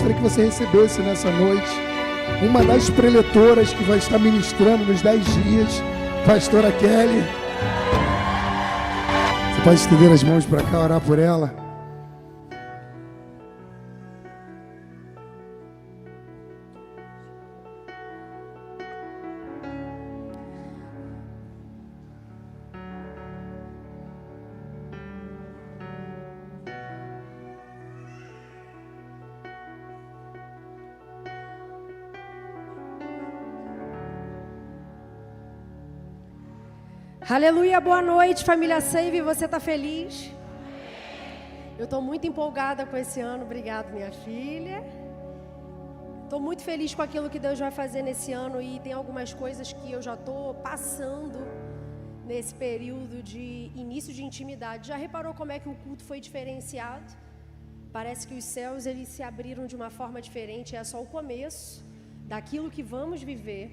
gostaria que você recebesse nessa noite uma das preletoras que vai estar ministrando nos 10 dias, pastora Kelly. Você pode estender as mãos para cá, orar por ela? Aleluia, boa noite, família Save, você está feliz? Eu estou muito empolgada com esse ano, obrigado minha filha. Estou muito feliz com aquilo que Deus vai fazer nesse ano e tem algumas coisas que eu já estou passando nesse período de início de intimidade. Já reparou como é que o culto foi diferenciado? Parece que os céus eles se abriram de uma forma diferente, é só o começo daquilo que vamos viver.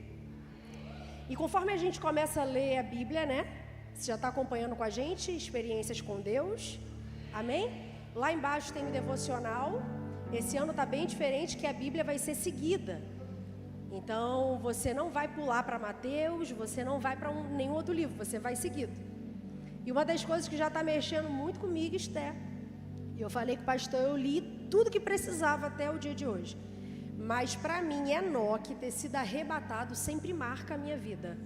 E conforme a gente começa a ler a Bíblia, né? Você já está acompanhando com a gente, experiências com Deus, amém? Lá embaixo tem o devocional, esse ano está bem diferente, que a Bíblia vai ser seguida. Então, você não vai pular para Mateus, você não vai para nenhum outro livro, você vai seguido. E uma das coisas que já está mexendo muito comigo, Esther, e eu falei com o pastor, eu li tudo que precisava até o dia de hoje. Mas para mim, Enoque ter sido arrebatado sempre marca a minha vida.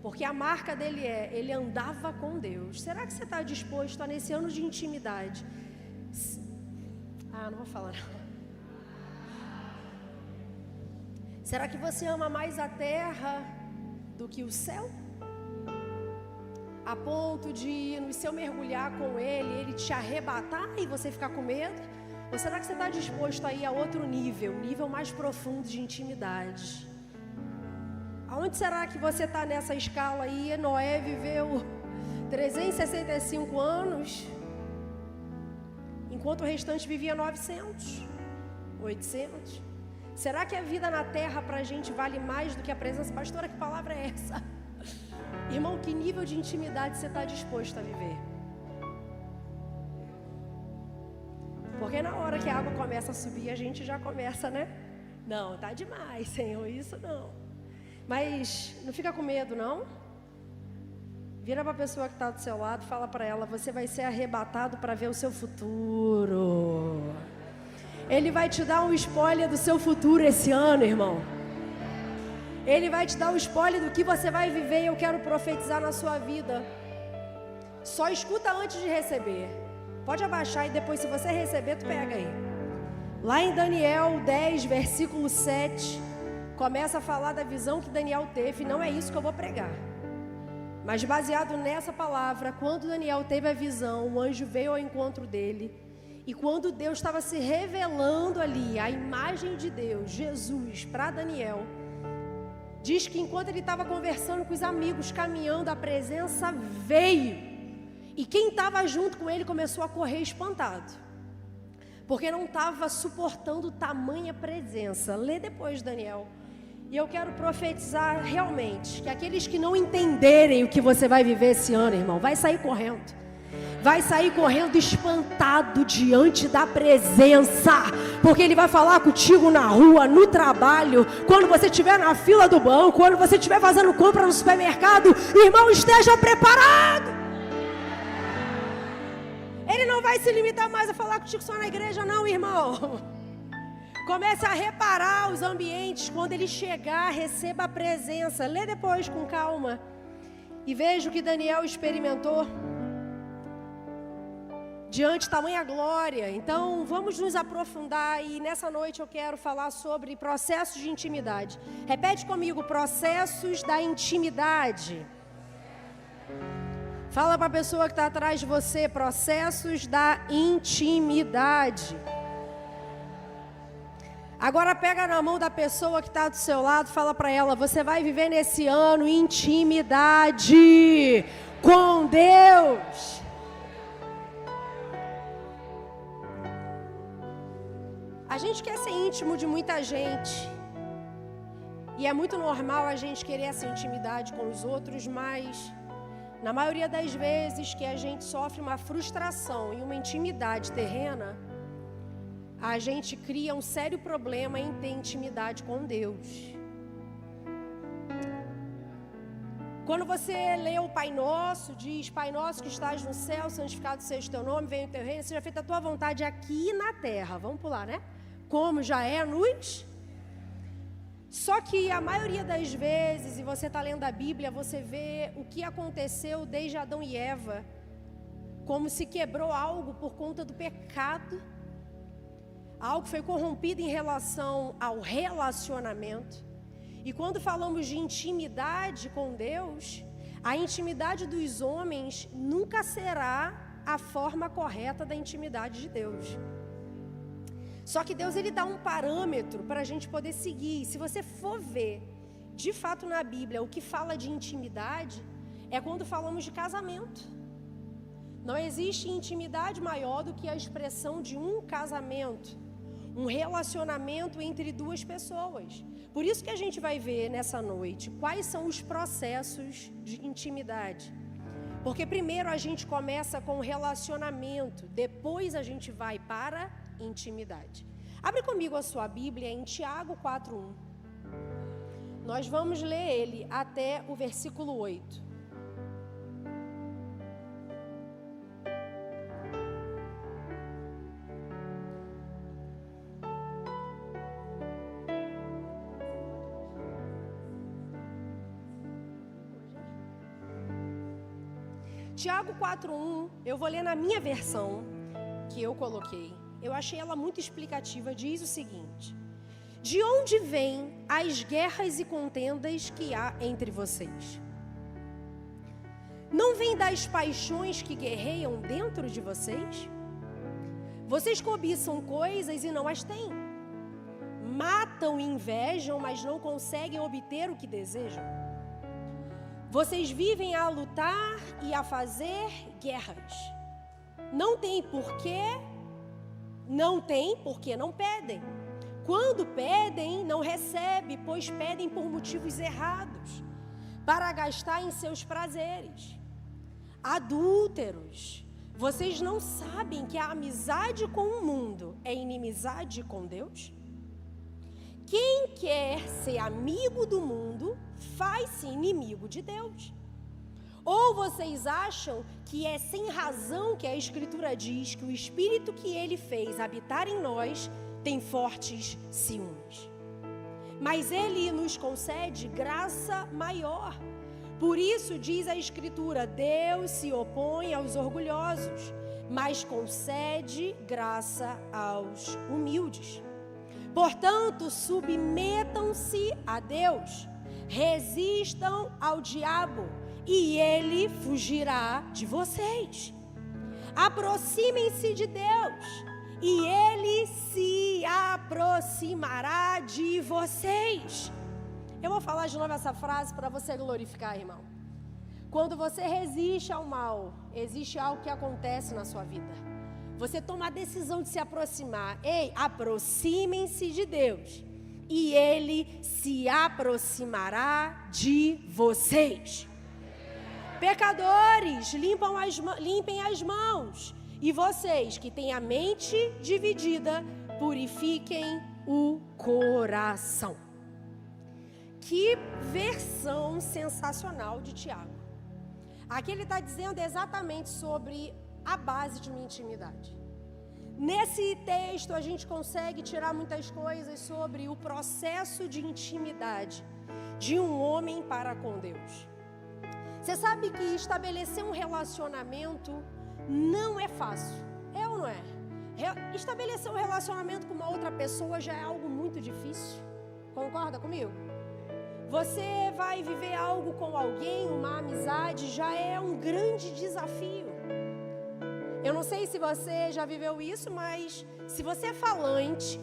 Porque a marca dele ele andava com Deus. Será que você está disposto a, nesse ano de intimidade? Não vou falar não. Será que você ama mais a terra do que o céu? A ponto de, no seu mergulhar com ele te arrebatar e você ficar com medo? Ou será que você está disposto a ir a outro nível, nível mais profundo de intimidade? Aonde será que você está nessa escala aí? Noé viveu 365 anos, enquanto o restante vivia 900, 800. Será que a vida na terra para a gente vale mais do que a presença? Pastora, que palavra é essa? Irmão, que nível de intimidade você está disposto a viver? Porque na hora que a água começa a subir, a gente já começa, né? Não, tá demais, Senhor, isso não. Mas não fica com medo, não. Vira para a pessoa que está do seu lado, fala para ela, você vai ser arrebatado para ver o seu futuro. Ele vai te dar um spoiler do seu futuro esse ano, irmão. Ele vai te dar um spoiler do que você vai viver e eu quero profetizar na sua vida. Só escuta antes de receber. Pode abaixar e depois, se você receber, tu pega aí. Lá em Daniel 10, versículo 7, começa a falar da visão que Daniel teve. Não é isso que eu vou pregar. Mas baseado nessa palavra, quando Daniel teve a visão, o anjo veio ao encontro dele. E quando Deus estava se revelando ali, a imagem de Deus, Jesus, para Daniel, diz que enquanto ele estava conversando com os amigos, caminhando, a presença veio. E quem estava junto com ele começou a correr espantado, porque não estava suportando tamanha presença. Lê depois, Daniel. E eu quero profetizar realmente que aqueles que não entenderem o que você vai viver esse ano, irmão, vai sair correndo. Vai sair correndo espantado diante da presença, porque ele vai falar contigo na rua, no trabalho, quando você estiver na fila do banco, quando você estiver fazendo compra no supermercado. Irmão, esteja preparado. Ele não vai se limitar mais a falar contigo só na igreja, não, irmão. Comece a reparar os ambientes. Quando ele chegar, receba a presença. Lê depois com calma. E veja o que Daniel experimentou diante de tamanha glória. Então, vamos nos aprofundar. E nessa noite eu quero falar sobre processos de intimidade. Repete comigo, processos da intimidade. Fala para a pessoa que está atrás de você, processos da intimidade. Agora pega na mão da pessoa que está do seu lado, fala para ela, você vai viver nesse ano intimidade com Deus. A gente quer ser íntimo de muita gente. E é muito normal a gente querer essa intimidade com os outros, mas na maioria das vezes que a gente sofre uma frustração e uma intimidade terrena, a gente cria um sério problema em ter intimidade com Deus. Quando você lê o Pai Nosso, diz: Pai Nosso que estás no céu, santificado seja o teu nome, venha o teu reino, seja feita a tua vontade aqui na terra. Vamos pular, né? Como já é nos... Só que a maioria das vezes, e você está lendo a Bíblia, você vê o que aconteceu desde Adão e Eva, como se quebrou algo por conta do pecado, algo foi corrompido em relação ao relacionamento. E quando falamos de intimidade com Deus, a intimidade dos homens nunca será a forma correta da intimidade de Deus. Só que Deus, ele dá um parâmetro para a gente poder seguir. Se você for ver, de fato na Bíblia, o que fala de intimidade, é quando falamos de casamento. Não existe intimidade maior do que a expressão de um casamento, um relacionamento entre duas pessoas. Por isso que a gente vai ver nessa noite quais são os processos de intimidade. Porque primeiro a gente começa com o relacionamento, depois a gente vai para intimidade. Abre comigo a sua Bíblia em Tiago 4:1. Nós vamos ler ele até o versículo 8. Tiago 4:1, eu vou ler na minha versão que eu coloquei. Eu achei ela muito explicativa. Diz o seguinte: de onde vêm as guerras e contendas que há entre vocês? Não vêm das paixões que guerreiam dentro de vocês? Vocês cobiçam coisas e não as têm. Matam e invejam, mas não conseguem obter o que desejam. Vocês vivem a lutar e a fazer guerras. Não tem porque não pedem. Quando pedem, não recebem, pois pedem por motivos errados, para gastar em seus prazeres. Adúlteros, vocês não sabem que a amizade com o mundo é inimizade com Deus? Quem quer ser amigo do mundo, faz-se inimigo de Deus. Ou vocês acham que é sem razão que a Escritura diz que o Espírito que Ele fez habitar em nós tem fortes ciúmes? Mas Ele nos concede graça maior. Por isso diz a Escritura: Deus se opõe aos orgulhosos, mas concede graça aos humildes. Portanto, submetam-se a Deus, resistam ao diabo, e ele fugirá de vocês. Aproximem-se de Deus, e ele se aproximará de vocês. Eu vou falar de novo essa frase para você glorificar, irmão. Quando você resiste ao mal, existe algo que acontece na sua vida. Você toma a decisão de se aproximar. Ei, aproximem-se de Deus, e ele se aproximará de vocês. Pecadores, limpem as mãos. E vocês que têm a mente dividida, purifiquem o coração. Que versão sensacional de Tiago. Aqui ele está dizendo exatamente sobre a base de uma intimidade. Nesse texto a gente consegue tirar muitas coisas sobre o processo de intimidade de um homem para com Deus. Você sabe que estabelecer um relacionamento não é fácil, é ou não é? Estabelecer um relacionamento com uma outra pessoa já é algo muito difícil. Concorda comigo? Você vai viver algo com alguém, uma amizade, já é um grande desafio. Eu não sei se você já viveu isso, mas se você é falante,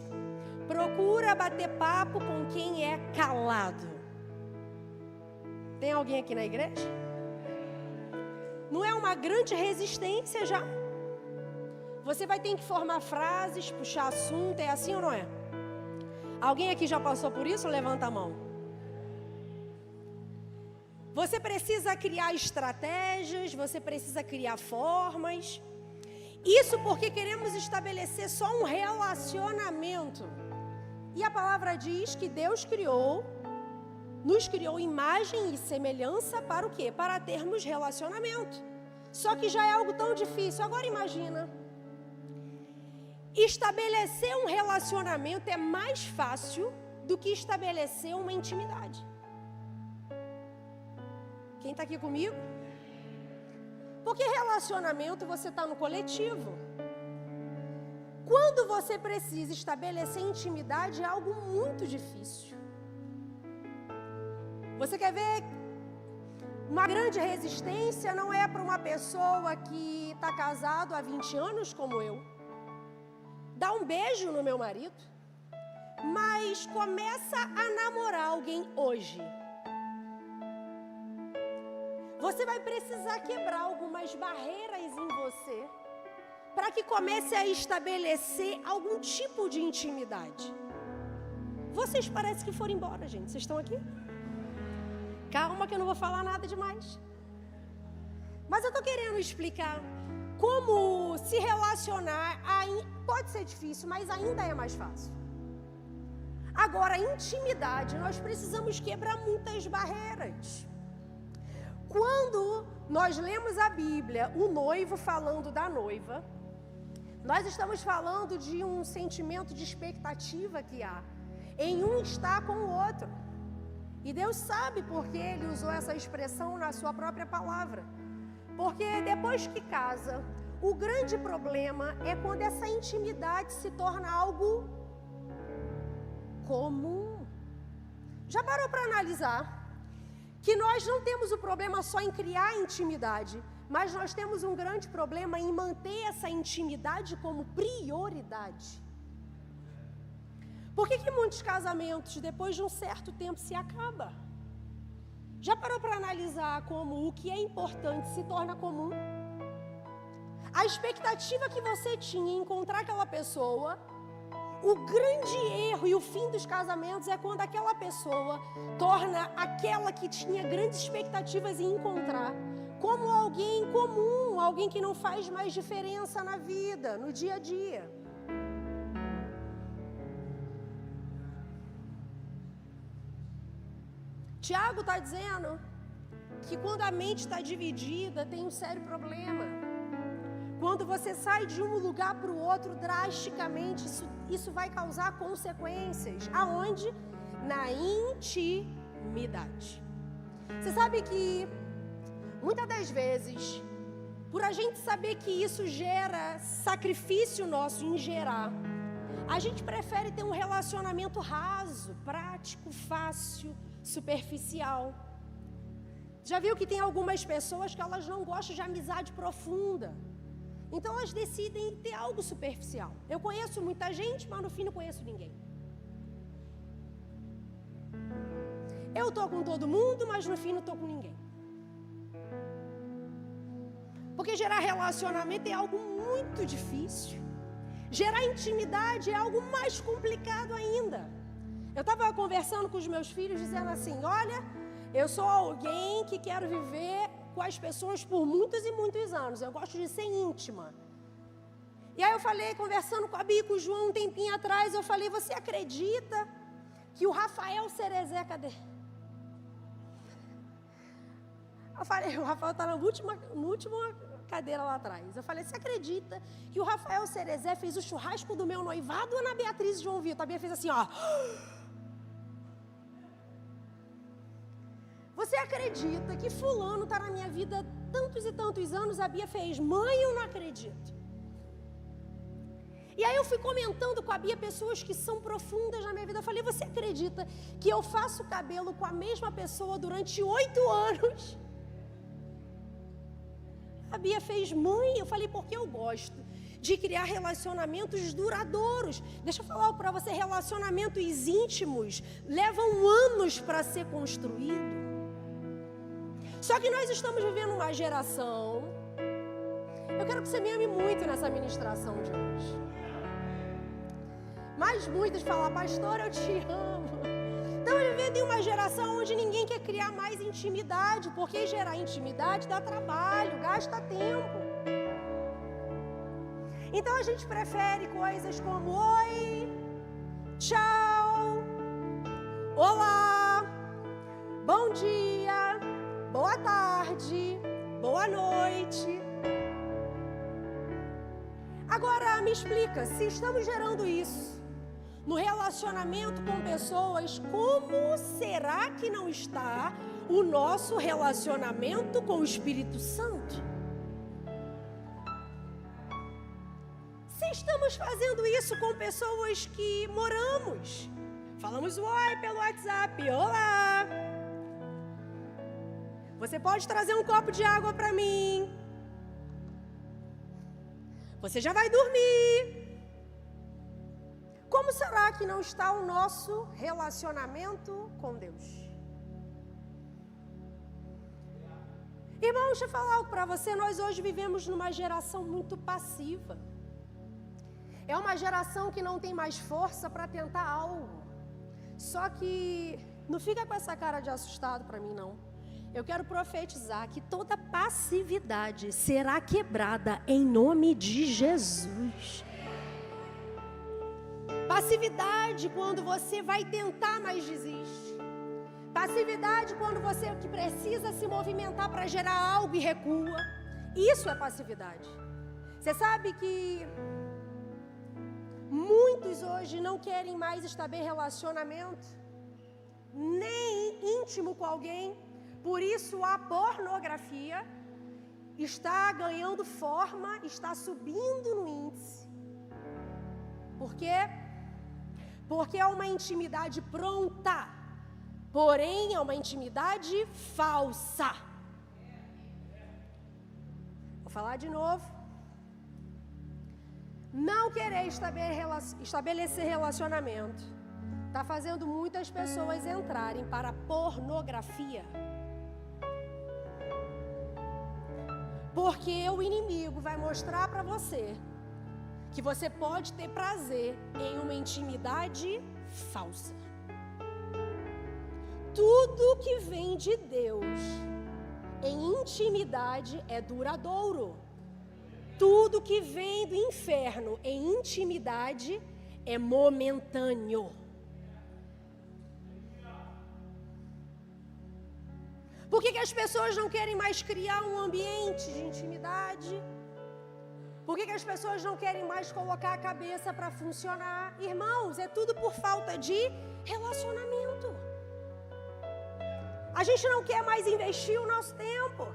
procura bater papo com quem é calado. Tem alguém aqui na igreja? Não é uma grande resistência já? Você vai ter que formar frases, puxar assunto, é assim ou não é? Alguém aqui já passou por isso? Levanta a mão. Você precisa criar estratégias, você precisa criar formas. Isso porque queremos estabelecer só um relacionamento. E a palavra diz que Deus nos criou imagem e semelhança para o quê? Para termos relacionamento. Só que já é algo tão difícil. Agora imagina. Estabelecer um relacionamento é mais fácil do que estabelecer uma intimidade. Quem está aqui comigo? Porque relacionamento você está no coletivo. Quando você precisa estabelecer intimidade é algo muito difícil. Você quer ver? Uma grande resistência não é para uma pessoa que está casado há 20 anos como eu. Dá um beijo no meu marido, mas começa a namorar alguém hoje. Você vai precisar quebrar algumas barreiras em você para que comece a estabelecer algum tipo de intimidade. Vocês parecem que foram embora, gente. Vocês estão aqui? Calma que eu não vou falar nada demais. Mas eu estou querendo explicar como se relacionar. Pode ser difícil, mas ainda é mais fácil. Agora, intimidade, nós precisamos quebrar muitas barreiras. Quando nós lemos a Bíblia, o noivo falando da noiva, nós estamos falando de um sentimento de expectativa que há em um estar com o outro. E Deus sabe porque Ele usou essa expressão na sua própria palavra. Porque depois que casa, o grande problema é quando essa intimidade se torna algo comum. Já parou para analisar que nós não temos o problema só em criar intimidade, mas nós temos um grande problema em manter essa intimidade como prioridade? Por que muitos casamentos, depois de um certo tempo, se acabam? Já parou para analisar como o que é importante se torna comum? A expectativa que você tinha em encontrar aquela pessoa, o grande erro e o fim dos casamentos é quando aquela pessoa torna aquela que tinha grandes expectativas em encontrar como alguém comum, alguém que não faz mais diferença na vida, no dia a dia. Tiago está dizendo que quando a mente está dividida, tem um sério problema. Quando você sai de um lugar para o outro drasticamente, isso vai causar consequências. Aonde? Na intimidade. Você sabe que, muitas das vezes, por a gente saber que isso gera sacrifício nosso em gerar, a gente prefere ter um relacionamento raso, prático, fácil, superficial. Já viu que tem algumas pessoas que elas não gostam de amizade profunda? Então elas decidem ter algo superficial. Eu conheço muita gente, mas no fim não conheço ninguém. Eu estou com todo mundo, mas no fim não estou com ninguém. Porque gerar relacionamento é algo muito difícil. Gerar intimidade é algo mais complicado ainda. Eu estava conversando com os meus filhos, dizendo assim, olha, eu sou alguém que quero viver com as pessoas por muitos e muitos anos. Eu gosto de ser íntima. E aí eu falei, conversando com a Bia e com o João um tempinho atrás, eu falei, você acredita que o Rafael Cerezé, cadê? Eu falei, o Rafael está na última cadeira lá atrás. Eu falei, você acredita que o Rafael Cerezé fez o churrasco do meu noivado ou Ana Beatriz e João Vitor? A Bia fez assim, ó. Você acredita que fulano está na minha vida tantos e tantos anos? A Bia fez, mãe, eu não acredito. E aí eu fui comentando com a Bia pessoas que são profundas na minha vida. Eu falei, você acredita que eu faço cabelo com a mesma pessoa durante 8 anos? A Bia fez, mãe, eu falei, porque eu gosto de criar relacionamentos duradouros. Deixa eu falar para você, relacionamentos íntimos levam anos para ser construído. Só que nós estamos vivendo uma geração, eu quero que você me ame muito nessa ministração de hoje. Mas muitas falam, pastor, eu te amo. Estamos vivendo em uma geração onde ninguém quer criar mais intimidade, porque gerar intimidade dá trabalho, gasta tempo. Então a gente prefere coisas como oi, tchau, olá, bom dia, boa tarde, boa noite. Agora me explica, se estamos gerando isso no relacionamento com pessoas, como será que não está o nosso relacionamento com o Espírito Santo? Se estamos fazendo isso com pessoas que moramos, falamos oi pelo WhatsApp, olá, você pode trazer um copo de água para mim, você já vai dormir. Como será que não está o nosso relacionamento com Deus? Irmão, deixa eu falar algo para você. Nós hoje vivemos numa geração muito passiva. É uma geração que não tem mais força para tentar algo. Só que não fica com essa cara de assustado para mim, não. Eu quero profetizar que toda passividade será quebrada em nome de Jesus. Passividade quando você vai tentar, mas desiste. Passividade quando você que precisa se movimentar para gerar algo e recua. Isso é passividade. Você sabe que muitos hoje não querem mais estabelecer relacionamento, nem íntimo com alguém. Por isso a pornografia está ganhando forma, está subindo no índice. Por quê? Porque é uma intimidade pronta, porém é uma intimidade falsa. Vou falar de novo. Não querer estabelecer relacionamento está fazendo muitas pessoas entrarem para a pornografia. Porque o inimigo vai mostrar para você que você pode ter prazer em uma intimidade falsa. Tudo que vem de Deus em intimidade é duradouro. Tudo que vem do inferno em intimidade é momentâneo. Por que as pessoas não querem mais criar um ambiente de intimidade? Por que as pessoas não querem mais colocar a cabeça para funcionar? Irmãos, é tudo por falta de relacionamento. A gente não quer mais investir o nosso tempo.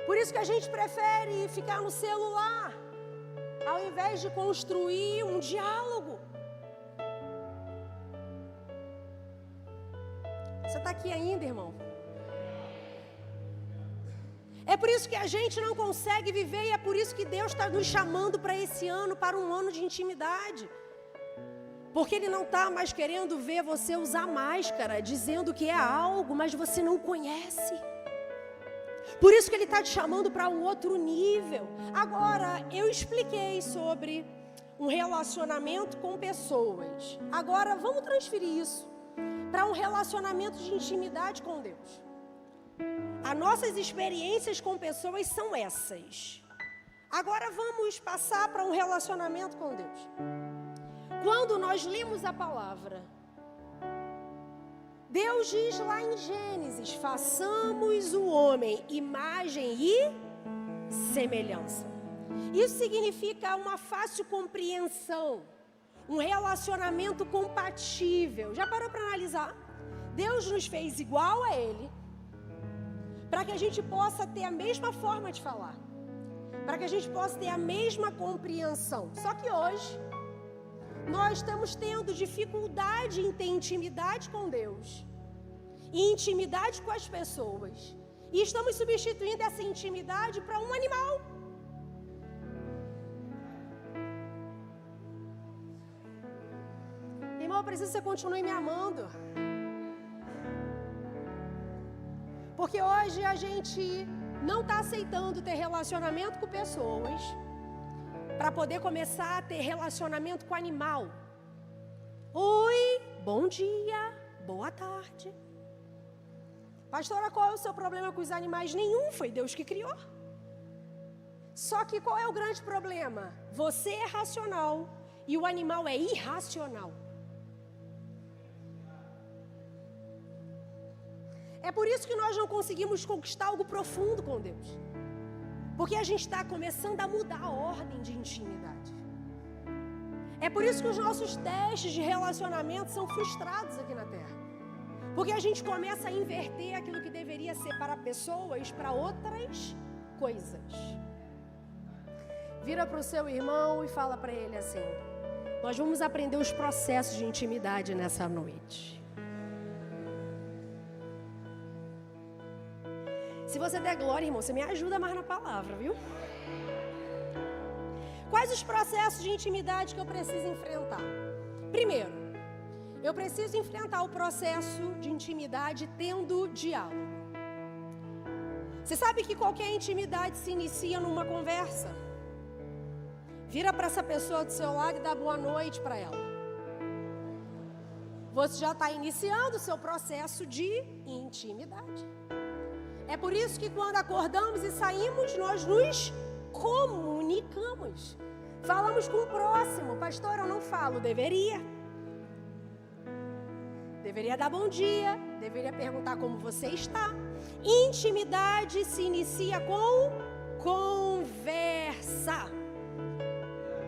Por isso que a gente prefere ficar no celular, ao invés de construir um diálogo. Você está aqui ainda, irmão? É por isso que a gente não consegue viver e é por isso que Deus está nos chamando para esse ano, para um ano de intimidade. Porque Ele não está mais querendo ver você usar máscara, dizendo que é algo, mas você não conhece. Por isso que Ele está te chamando para um outro nível. Agora, eu expliquei sobre um relacionamento com pessoas. Agora, vamos transferir isso para um relacionamento de intimidade com Deus. As nossas experiências com pessoas são essas. Agora vamos passar para um relacionamento com Deus. Quando nós lemos a palavra, Deus diz lá em Gênesis: façamos o homem imagem e semelhança. Isso significa uma fácil compreensão, um relacionamento compatível. Já parou para analisar? Deus nos fez igual a Ele, para que a gente possa ter a mesma forma de falar, para que a gente possa ter a mesma compreensão. Só que hoje, nós estamos tendo dificuldade em ter intimidade com Deus e intimidade com as pessoas. E estamos substituindo essa intimidade para um animal. Irmão, eu preciso que você continue me amando. Porque hoje a gente não está aceitando ter relacionamento com pessoas para poder começar a ter relacionamento com animal. Oi, bom dia, boa tarde. Pastora, qual é o seu problema com os animais? Nenhum, foi Deus que criou. Só que qual é o grande problema? Você é racional e o animal é irracional. É por isso que nós não conseguimos conquistar algo profundo com Deus. Porque a gente está começando a mudar a ordem de intimidade. É por isso que os nossos testes de relacionamento são frustrados aqui na Terra. Porque a gente começa a inverter aquilo que deveria ser para pessoas, para outras coisas. Vira para o seu irmão e fala para ele assim: nós vamos aprender os processos de intimidade nessa noite. Se você der glória, irmão, você me ajuda mais na palavra, viu? Quais os processos de intimidade que eu preciso enfrentar? Primeiro, eu preciso enfrentar o processo de intimidade tendo diálogo. Você sabe que qualquer intimidade se inicia numa conversa? Vira para essa pessoa do seu lado e dá boa noite para ela. Você já está iniciando o seu processo de intimidade. É por isso que quando acordamos e saímos, nós nos comunicamos. Falamos com o próximo. Pastor, eu não falo. Deveria. Deveria dar bom dia. Deveria perguntar como você está. Intimidade se inicia com conversa.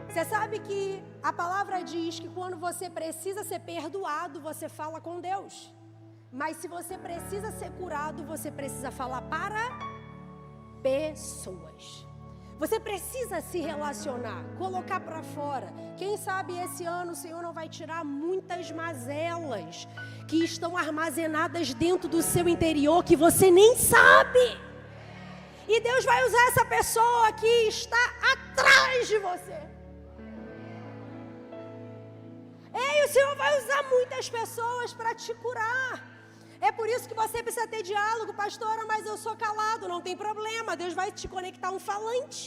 Você sabe que a palavra diz que quando você precisa ser perdoado, você fala com Deus. Mas se você precisa ser curado, você precisa falar para pessoas. Você precisa se relacionar, colocar para fora. Quem sabe esse ano o Senhor não vai tirar muitas mazelas que estão armazenadas dentro do seu interior que você nem sabe. E Deus vai usar essa pessoa que está atrás de você. Ei, o Senhor vai usar muitas pessoas para te curar. É por isso que você precisa ter diálogo. Pastora, mas eu sou calado. Não tem problema, Deus vai te conectar um falante.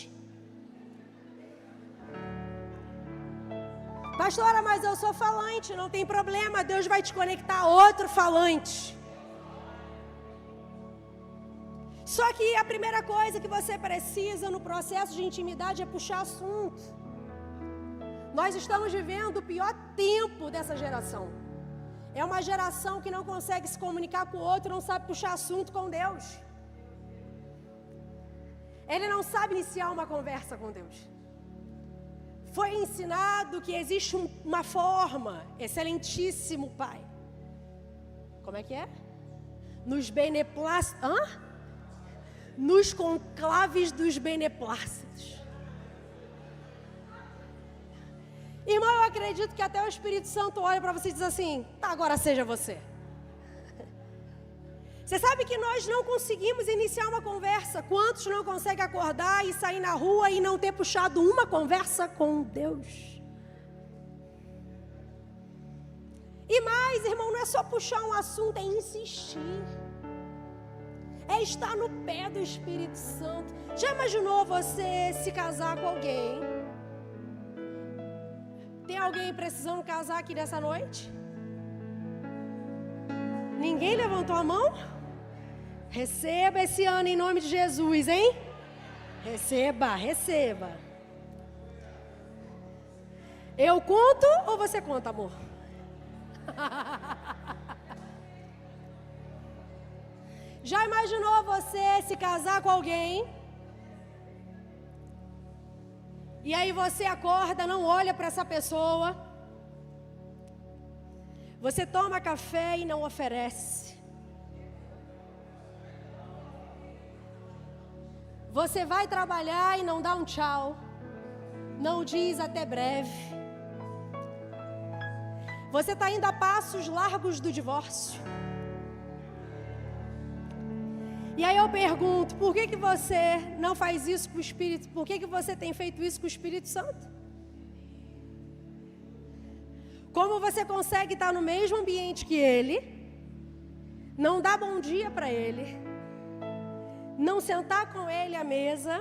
Pastora, mas eu sou falante. Não tem problema, Deus vai te conectar outro falante. Só que a primeira coisa que você precisa no processo de intimidade é puxar assunto. Nós estamos vivendo o pior tempo dessa geração. É uma geração que não consegue se comunicar com o outro, não sabe puxar assunto com Deus. Ele não sabe iniciar uma conversa com Deus. Foi ensinado que existe uma forma, excelentíssimo Pai. Como é que é? Nos beneplácitos, nos conclaves dos beneplácitos. Irmão, eu acredito que até o Espírito Santo olha para você e diz assim: tá, agora seja você. Você sabe que nós não conseguimos iniciar uma conversa. Quantos não conseguem acordar e sair na rua e não ter puxado uma conversa com Deus? E mais, irmão, não é só puxar um assunto, é insistir. É estar no pé do Espírito Santo. Já imaginou você se casar com alguém? Tem alguém precisando casar aqui nessa noite? Ninguém levantou a mão? Receba esse ano em nome de Jesus, hein? Receba, receba. Eu conto ou você conta, amor? Já imaginou você se casar com alguém? E aí você acorda, não olha para essa pessoa. Você toma café e não oferece. Você vai trabalhar e não dá um tchau. Não diz até breve. Você está indo a passos largos do divórcio. E aí eu pergunto, por que você não faz isso com o Espírito? Por que você tem feito isso com o Espírito Santo? Como você consegue estar no mesmo ambiente que ele, não dar bom dia para ele, não sentar com ele à mesa,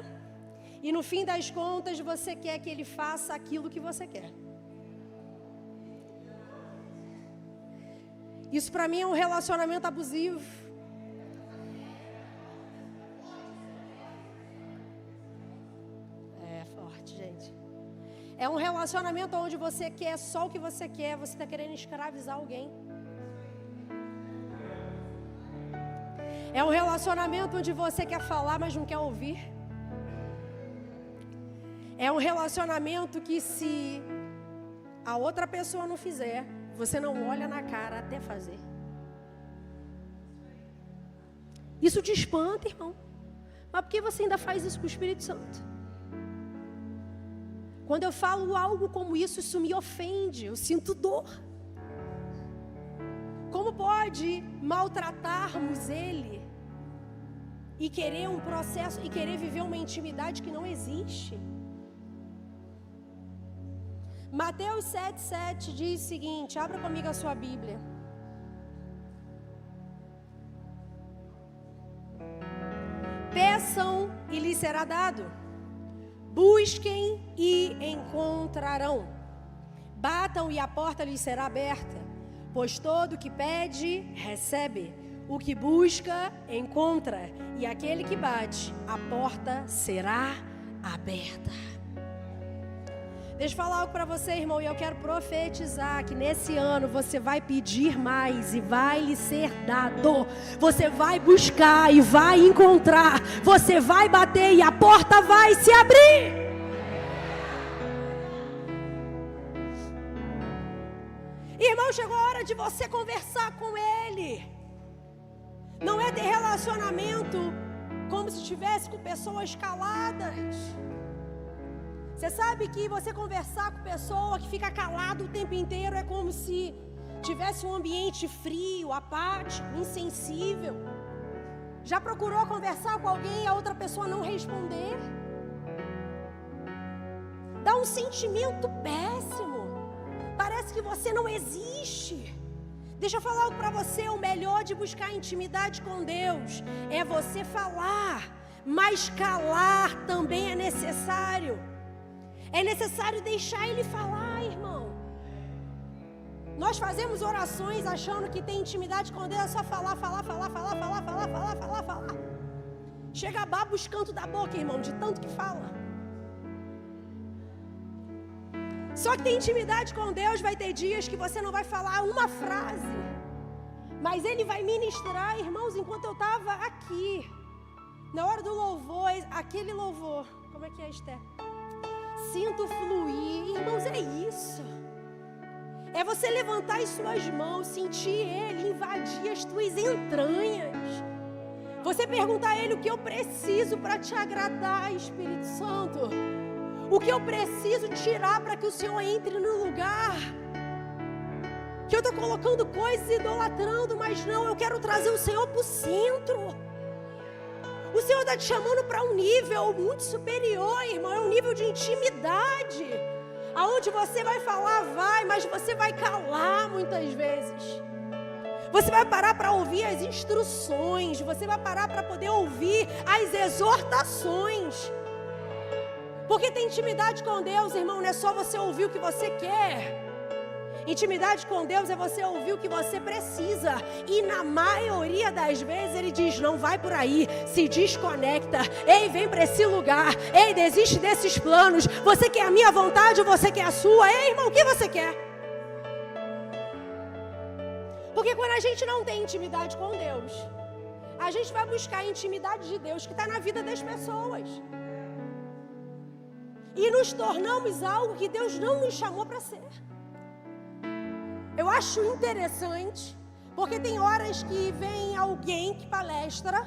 e no fim das contas você quer que ele faça aquilo que você quer? Isso para mim é um relacionamento abusivo. É um relacionamento onde você quer só o que você quer, você está querendo escravizar alguém. É um relacionamento onde você quer falar, mas não quer ouvir. É um relacionamento que se a outra pessoa não fizer, você não olha na cara até fazer. Isso te espanta, irmão. Mas por que você ainda faz isso com o Espírito Santo? Quando eu falo algo como isso, isso me ofende, eu sinto dor. Como pode maltratarmos Ele e querer um processo, e querer viver uma intimidade que não existe? Mateus 7,7 diz o seguinte, abra comigo a sua Bíblia. Peçam e lhes será dado. Busquem e encontrarão. Batam e a porta lhes será aberta. Pois todo o que pede, recebe. O que busca, encontra. E aquele que bate, a porta será aberta. Deixa eu falar algo para você, irmão, e eu quero profetizar que nesse ano você vai pedir mais e vai lhe ser dado. Você vai buscar e vai encontrar. Você vai bater e a porta vai se abrir. Irmão, chegou a hora de você conversar com Ele. Não é ter relacionamento como se estivesse com pessoas caladas. Você sabe que você conversar com pessoa que fica calado o tempo inteiro é como se tivesse um ambiente frio, apático, insensível. Já procurou conversar com alguém e a outra pessoa não responder? Dá um sentimento péssimo. Parece que você não existe. Deixa eu falar algo para você, o melhor de buscar intimidade com Deus é você falar, mas calar também é necessário. É necessário deixar Ele falar, irmão. Nós fazemos orações achando que tem intimidade com Deus, é só falar. Chega a baba os cantos da boca, irmão, de tanto que fala. Só que tem intimidade com Deus, vai ter dias que você não vai falar uma frase, mas Ele vai ministrar, irmãos, enquanto eu estava aqui, na hora do louvor, aquele louvor, como é que é, Esther? Sinto fluir, irmãos, é isso. É você levantar as suas mãos, sentir Ele invadir as tuas entranhas. Você perguntar a Ele o que eu preciso para te agradar, Espírito Santo. O que eu preciso tirar para que o Senhor entre no lugar. Que eu estou colocando coisas idolatrando, mas não, eu quero trazer o Senhor para o centro. O Senhor está te chamando para um nível muito superior, irmão. É um nível de intimidade. Aonde você vai falar, vai, mas você vai calar muitas vezes. Você vai parar para ouvir as instruções. Você vai parar para poder ouvir as exortações. Porque tem intimidade com Deus, irmão, não é só você ouvir o que você quer. Intimidade com Deus é você ouvir o que você precisa. E na maioria das vezes Ele diz, não vai por aí, se desconecta. Ei, vem para esse lugar. Ei, desiste desses planos. Você quer a minha vontade ou você quer a sua? Ei, irmão, o que você quer? Porque quando a gente não tem intimidade com Deus, a gente vai buscar a intimidade de Deus que está na vida das pessoas. E nos tornamos algo que Deus não nos chamou para ser. Eu acho interessante, porque tem horas que vem alguém que palestra,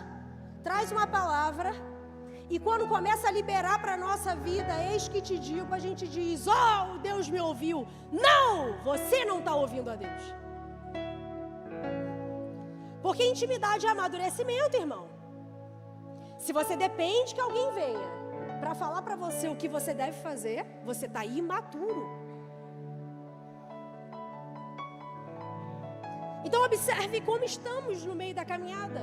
traz uma palavra, e quando começa a liberar para a nossa vida, eis que te digo, a gente diz, oh, Deus me ouviu. Não, você não está ouvindo a Deus. Porque intimidade é amadurecimento, irmão. Se você depende que alguém venha para falar para você o que você deve fazer, você está imaturo. Então observe como estamos no meio da caminhada.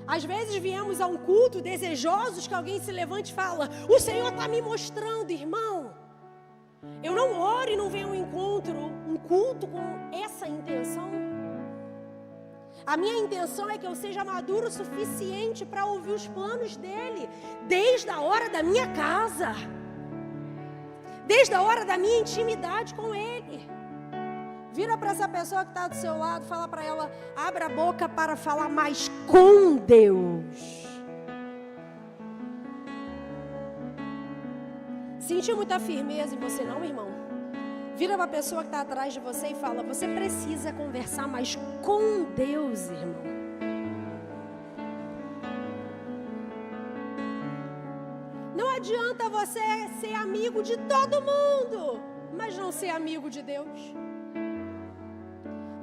Às vezes viemos a um culto desejosos que alguém se levante e fala, o Senhor está me mostrando, irmão. Eu não oro e não venho a um encontro, um culto com essa intenção. A minha intenção é que eu seja maduro o suficiente para ouvir os planos dele, desde a hora da minha casa. Desde a hora da minha intimidade com Ele. Vira para essa pessoa que está do seu lado, fala para ela, abra a boca para falar mais com Deus. Sentiu muita firmeza em você não, irmão? Vira para a pessoa que está atrás de você e fala, você precisa conversar mais com Deus, irmão. Não adianta você ser amigo de todo mundo, mas não ser amigo de Deus.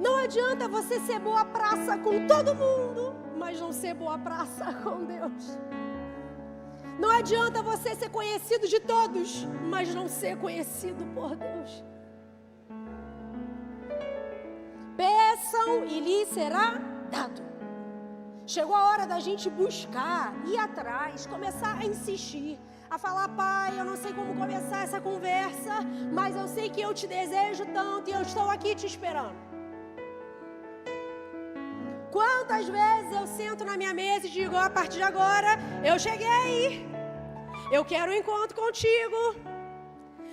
Não adianta você ser boa praça com todo mundo, mas não ser boa praça com Deus. Não adianta você ser conhecido de todos, mas não ser conhecido por Deus. Peçam e lhes será dado. Chegou a hora da gente buscar, ir atrás, começar a insistir, a falar, pai, eu não sei como começar essa conversa, mas eu sei que eu te desejo tanto e eu estou aqui te esperando. Quantas vezes eu sento na minha mesa e digo, a partir de agora, eu cheguei, eu quero um encontro contigo.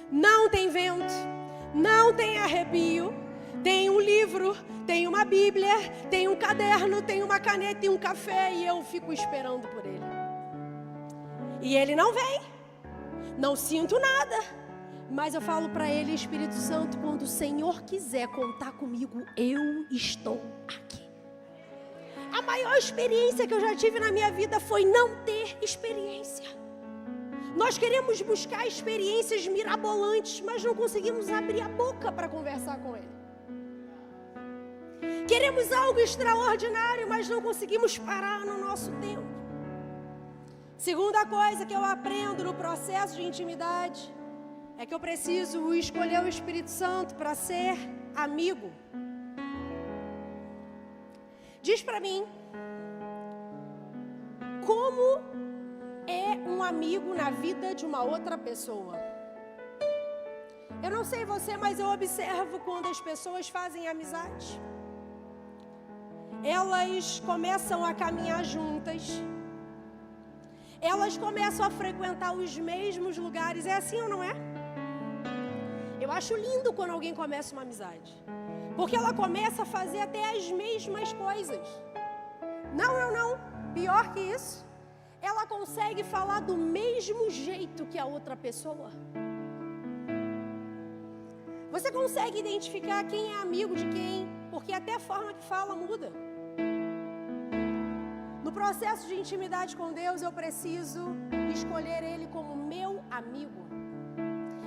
Não tem vento, não tem arrepio, tem um livro, tem uma Bíblia, tem um caderno, tem uma caneta e um café e eu fico esperando por ele. E ele não vem, não sinto nada, mas eu falo para ele, Espírito Santo, quando o Senhor quiser contar comigo, eu estou aqui. A maior experiência que eu já tive na minha vida foi não ter experiência. Nós queremos buscar experiências mirabolantes, mas não conseguimos abrir a boca para conversar com Ele. Queremos algo extraordinário, mas não conseguimos parar no nosso tempo. Segunda coisa que eu aprendo no processo de intimidade é que eu preciso escolher o Espírito Santo para ser amigo. Diz para mim, como é um amigo na vida de uma outra pessoa? Eu não sei você, mas eu observo quando as pessoas fazem amizade. Elas começam a caminhar juntas. Elas começam a frequentar os mesmos lugares. É assim ou não é? Eu acho lindo quando alguém começa uma amizade. Porque ela começa a fazer até as mesmas coisas. Não. Pior que isso. Ela consegue falar do mesmo jeito que a outra pessoa. Você consegue identificar quem é amigo de quem? Porque até a forma que fala muda. No processo de intimidade com Deus, eu preciso escolher Ele como meu amigo.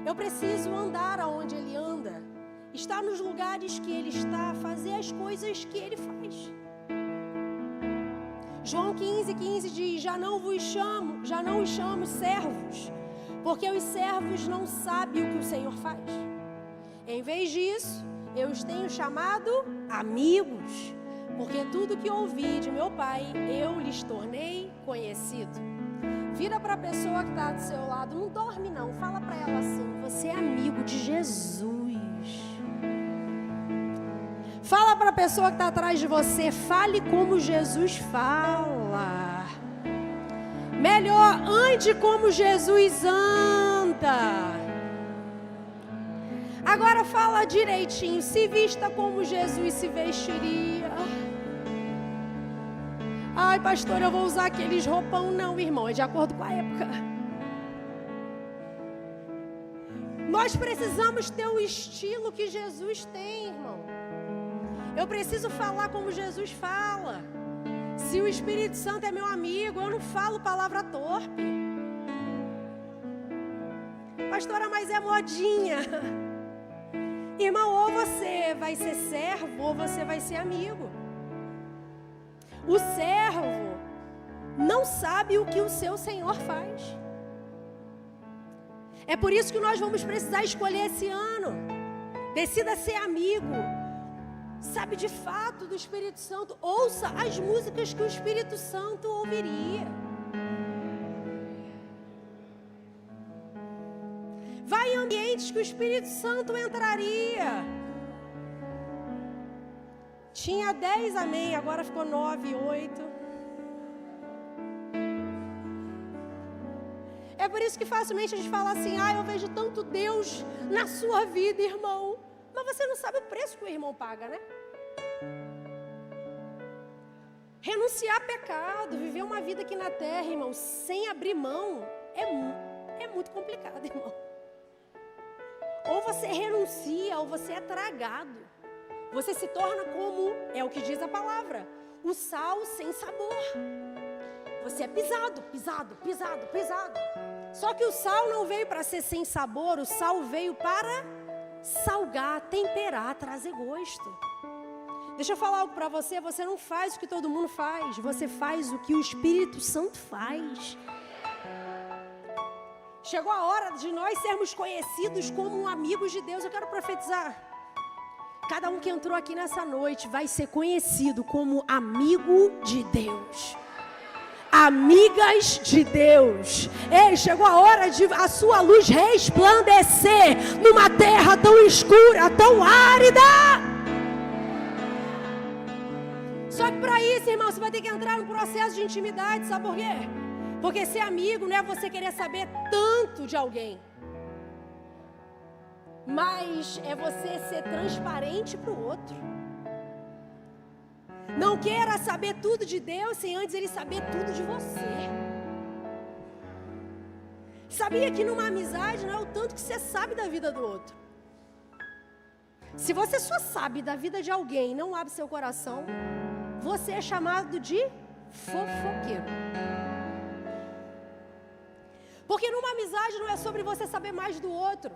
Eu preciso andar aonde Ele anda. Estar nos lugares que Ele está, fazer as coisas que Ele faz. João 15:15 diz, já não os chamo servos, porque os servos não sabem o que o Senhor faz. Em vez disso, eu os tenho chamado amigos, porque tudo que ouvi de meu Pai, eu lhes tornei conhecido. Vira para a pessoa que está do seu lado, não dorme não, fala para ela assim, você é amigo de Jesus. Fala para a pessoa que está atrás de você, fale como Jesus fala. Melhor, ande como Jesus anda. Agora fala direitinho, se vista como Jesus se vestiria. Ai, pastor, eu vou usar aqueles roupão. Não, irmão, é de acordo com a época. Nós precisamos ter o estilo que Jesus tem, irmão. Eu preciso falar como Jesus fala. Se o Espírito Santo é meu amigo, eu não falo palavra torpe. Pastora, mas é modinha. Irmão, ou você vai ser servo, ou você vai ser amigo. O servo não sabe o que o seu Senhor faz. É por isso que nós vamos precisar escolher esse ano. Decida ser amigo. Sabe de fato do Espírito Santo. Ouça as músicas que o Espírito Santo ouviria. Vai em ambientes que o Espírito Santo entraria. Tinha 10 amém, agora ficou 9, 8. É É por isso que facilmente a gente fala assim, eu vejo tanto Deus na sua vida, irmão. Mas você não sabe o preço que o irmão paga, né? Renunciar a pecado, viver uma vida aqui na terra, irmão, sem abrir mão, é muito complicado, irmão. Ou você renuncia, ou você é tragado. Você se torna como, é o que diz a palavra, o sal sem sabor. Você é pisado. Só que o sal não veio para ser sem sabor, o sal veio para salgar, temperar, trazer gosto. Deixa eu falar algo para você, você não faz o que todo mundo faz, você faz o que o Espírito Santo faz. Chegou a hora de nós sermos conhecidos como amigos de Deus. Eu quero profetizar. Cada um que entrou aqui nessa noite vai ser conhecido como amigo de Deus. Amigas de Deus. Ei, chegou a hora de a sua luz resplandecer numa terra tão escura, tão árida. Só que para isso, irmão, você vai ter que entrar no processo de intimidade, sabe por quê? Porque ser amigo não é você querer saber tanto de alguém, mas é você ser transparente para o outro. Não queira saber tudo de Deus sem antes Ele saber tudo de você. Sabia que numa amizade não é o tanto que você sabe da vida do outro. Se você só sabe da vida de alguém e não abre seu coração, você é chamado de fofoqueiro. Porque numa amizade não é sobre você saber mais do outro.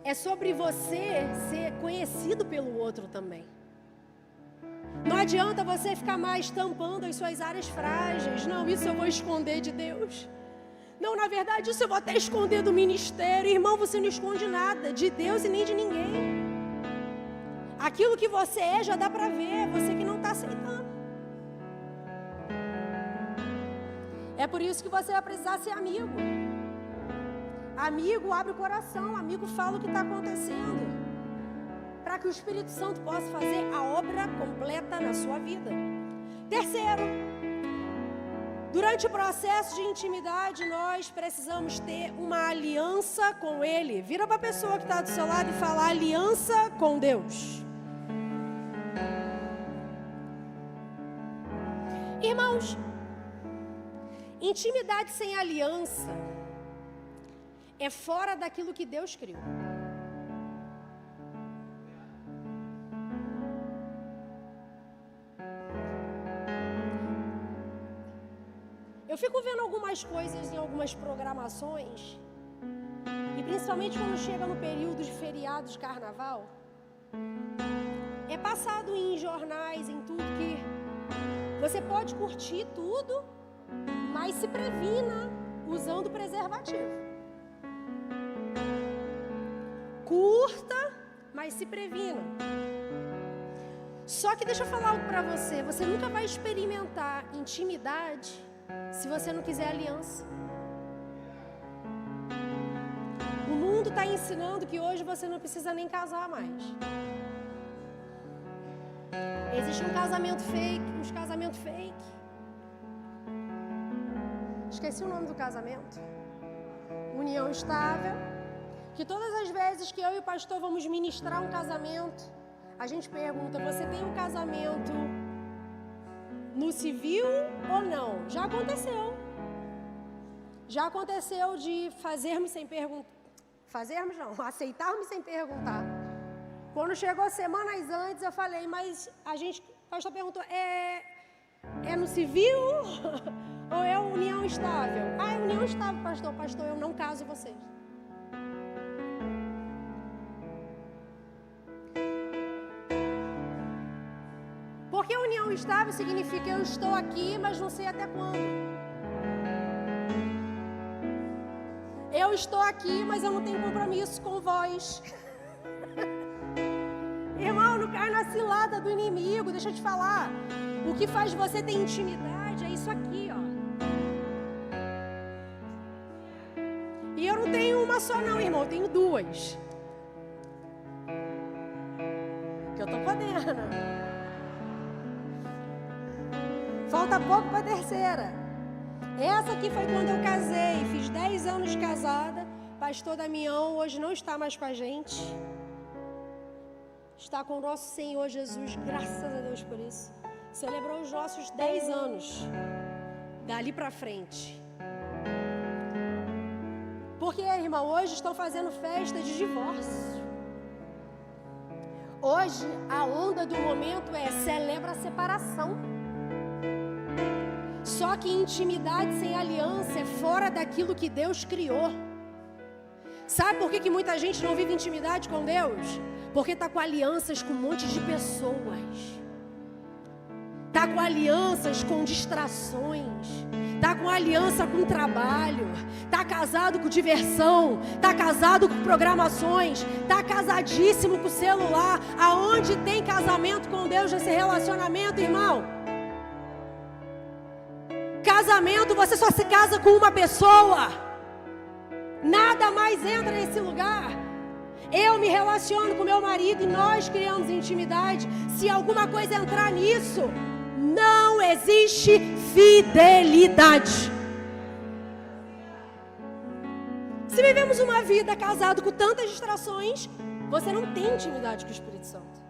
É sobre você ser conhecido pelo outro também. Não adianta você ficar mais tampando as suas áreas frágeis. Não, isso eu vou esconder de Deus. Não, na verdade, isso eu vou até esconder do ministério. Irmão, você não esconde nada de Deus e nem de ninguém. Aquilo que você é já dá para ver. Você que não está aceitando. É por isso que você vai precisar ser amigo. Amigo abre o coração, amigo fala o que está acontecendo, para que o Espírito Santo possa fazer a obra completa na sua vida. Terceiro, durante o processo de intimidade, nós precisamos ter uma aliança com Ele. Vira para a pessoa que está do seu lado e fala: aliança com Deus. Irmãos, intimidade sem aliança é fora daquilo que Deus criou. Eu fico vendo algumas coisas em algumas programações, e principalmente quando chega no período de feriado de carnaval, é passado em jornais, em tudo, que você pode curtir tudo, mas se previna usando preservativo. Curta, mas se previna. Só que deixa eu falar algo para você. Você nunca vai experimentar intimidade se você não quiser aliança. O mundo está ensinando que hoje você não precisa nem casar mais. Existe um casamento fake, uns casamentos fake. Esqueci o nome do casamento. União estável. Que todas as vezes que eu e o pastor vamos ministrar um casamento, a gente pergunta: você tem um casamento no civil ou não? Já aconteceu. Já aconteceu de fazermos sem perguntar. Fazermos não, aceitarmos sem perguntar. Quando chegou semanas antes, eu falei: mas a gente, o pastor perguntou, é no civil ou é união estável? É união estável, pastor. Pastor, eu não caso vocês. Porque união estável significa eu estou aqui, mas não sei até quando. Eu estou aqui, mas eu não tenho compromisso com vós. Irmão, não cai na cilada do inimigo. Deixa eu te falar. O que faz você ter intimidade é isso aqui, ó. E eu não tenho uma só não, irmão. Eu tenho duas. Que eu tô podendo. Falta pouco para a terceira. Essa aqui foi quando eu casei, fiz 10 anos de casada. Pastor Damião hoje não está mais com a gente. Está com o nosso Senhor Jesus, graças a Deus por isso. Celebrou os nossos 10 anos, dali para frente. Porque, irmão, hoje estão fazendo festa de divórcio. Hoje, a onda do momento é celebra a separação. Só que intimidade sem aliança é fora daquilo que Deus criou. Sabe por que muita gente não vive intimidade com Deus? Porque está com alianças com um monte de pessoas. Está com alianças com distrações. Está com aliança com trabalho. Está casado com diversão. Está casado com programações. Está casadíssimo com o celular. Aonde tem casamento com Deus nesse relacionamento, irmão? Casamento, você só se casa com uma pessoa. Nada mais entra nesse lugar. Eu me relaciono com meu marido e nós criamos intimidade. Se alguma coisa entrar nisso, não existe fidelidade. Se vivemos uma vida casado com tantas distrações, você não tem intimidade com o Espírito Santo.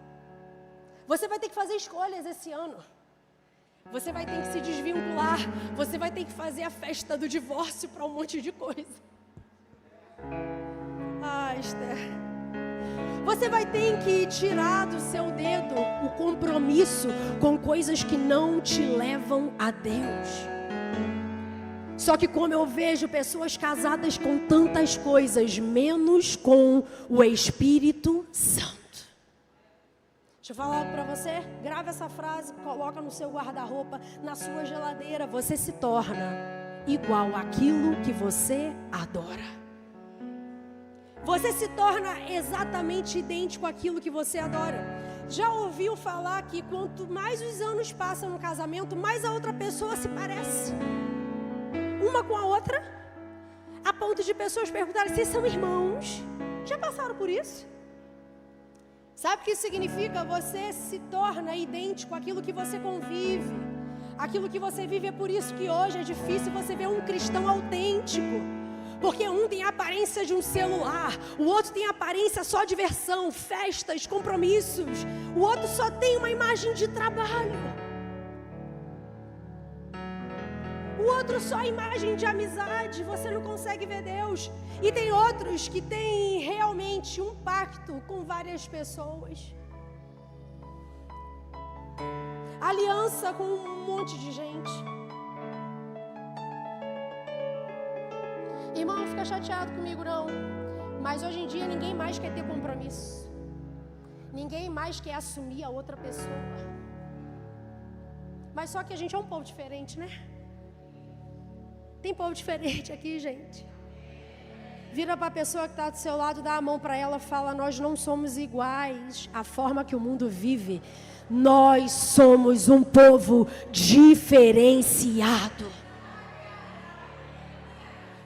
Você vai ter que fazer escolhas esse ano. Você vai ter que se desvincular. Você vai ter que fazer a festa do divórcio para um monte de coisa. Esther. Você vai ter que tirar do seu dedo o compromisso com coisas que não te levam a Deus. Só que como eu vejo pessoas casadas com tantas coisas, menos com o Espírito Santo. Deixa eu falar algo para você. Grava essa frase, coloca no seu guarda-roupa, na sua geladeira. Você se torna igual àquilo que você adora. Você se torna exatamente idêntico àquilo que você adora. Já ouviu falar que quanto mais os anos passam no casamento, mais a outra pessoa se parece uma com a outra, a ponto de pessoas perguntarem se são irmãos. Já passaram por isso? Sabe o que isso significa? Você se torna idêntico àquilo que você convive, aquilo que você vive. É por isso que hoje é difícil você ver um cristão autêntico. Porque um tem a aparência de um celular, o outro tem a aparência só de diversão, festas, compromissos. O outro só tem uma imagem de trabalho. O outro só imagem de amizade, você não consegue ver Deus. E tem outros que têm realmente um pacto com várias pessoas. Aliança com um monte de gente. Irmão, não fica chateado comigo não, mas hoje em dia ninguém mais quer ter compromisso. Ninguém mais quer assumir a outra pessoa. Mas só que a gente é um povo diferente, né? Tem povo diferente aqui, gente. Vira para a pessoa que está do seu lado, dá a mão para ela, fala: nós não somos iguais à forma que o mundo vive. Nós somos um povo diferenciado.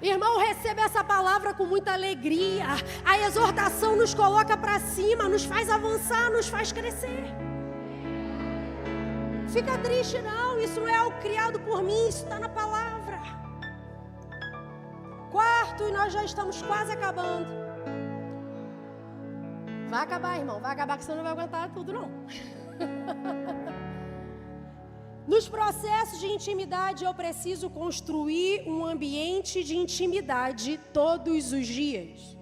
Irmão, receba essa palavra com muita alegria. A exortação nos coloca para cima, nos faz avançar, nos faz crescer. Fica triste não, isso não é algo criado por mim, isso está na palavra. Quarto, e nós já estamos quase acabando. Vai acabar, irmão, vai acabar, que você não vai aguentar tudo não. Nos processos de intimidade, eu preciso construir um ambiente de intimidade todos os dias.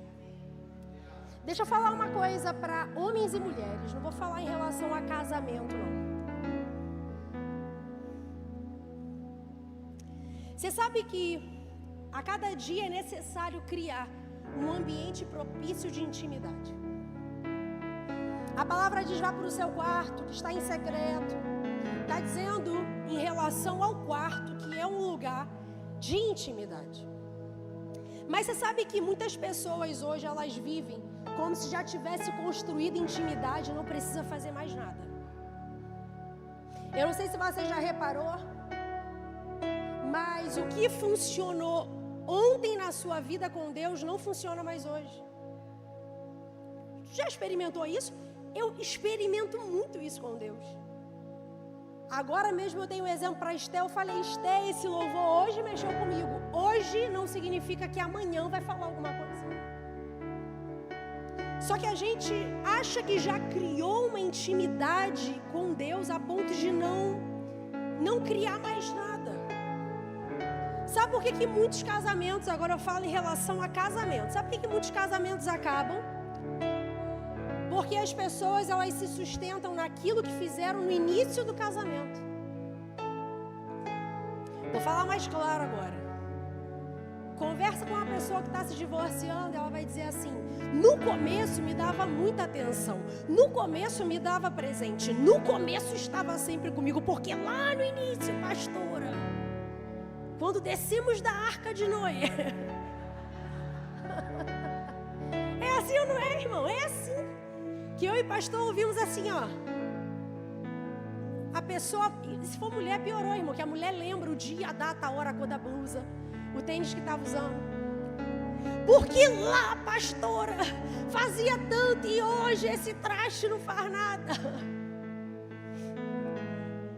Deixa eu falar uma coisa para homens e mulheres, não vou falar em relação a casamento, não. Você sabe que a cada dia é necessário criar um ambiente propício de intimidade. A palavra diz: vá para o seu quarto, que está em secreto. Está dizendo em relação ao quarto, que é um lugar de intimidade. Mas você sabe que muitas pessoas hoje, elas vivem como se já tivesse construído intimidade e não precisa fazer mais nada. Eu não sei se você já reparou, mas o que funcionou ontem na sua vida com Deus não funciona mais hoje. Já experimentou isso? Eu experimento muito isso com Deus. Agora mesmo eu dei um exemplo para a Esté, eu falei, Esté, esse louvor hoje mexeu comigo. Hoje não significa que amanhã vai falar alguma coisa. Só que a gente acha que já criou uma intimidade com Deus a ponto de não criar mais nada. Sabe por que muitos casamentos, agora eu falo em relação a casamento, sabe por que muitos casamentos acabam? Porque as pessoas, elas se sustentam naquilo que fizeram no início do casamento. Vou falar mais claro agora. Conversa com uma pessoa que está se divorciando, ela vai dizer assim, no começo me dava muita atenção, no começo me dava presente, no começo estava sempre comigo, porque lá no início, pastora, quando descemos da arca de Noé, é assim ou não é, irmão? É assim, que eu e pastor ouvimos assim, ó, a pessoa, se for mulher, piorou, irmão, que a mulher lembra o dia, a data, a hora, a cor da blusa, o tênis que estava usando. Porque lá, pastora, fazia tanto e hoje esse traste não faz nada.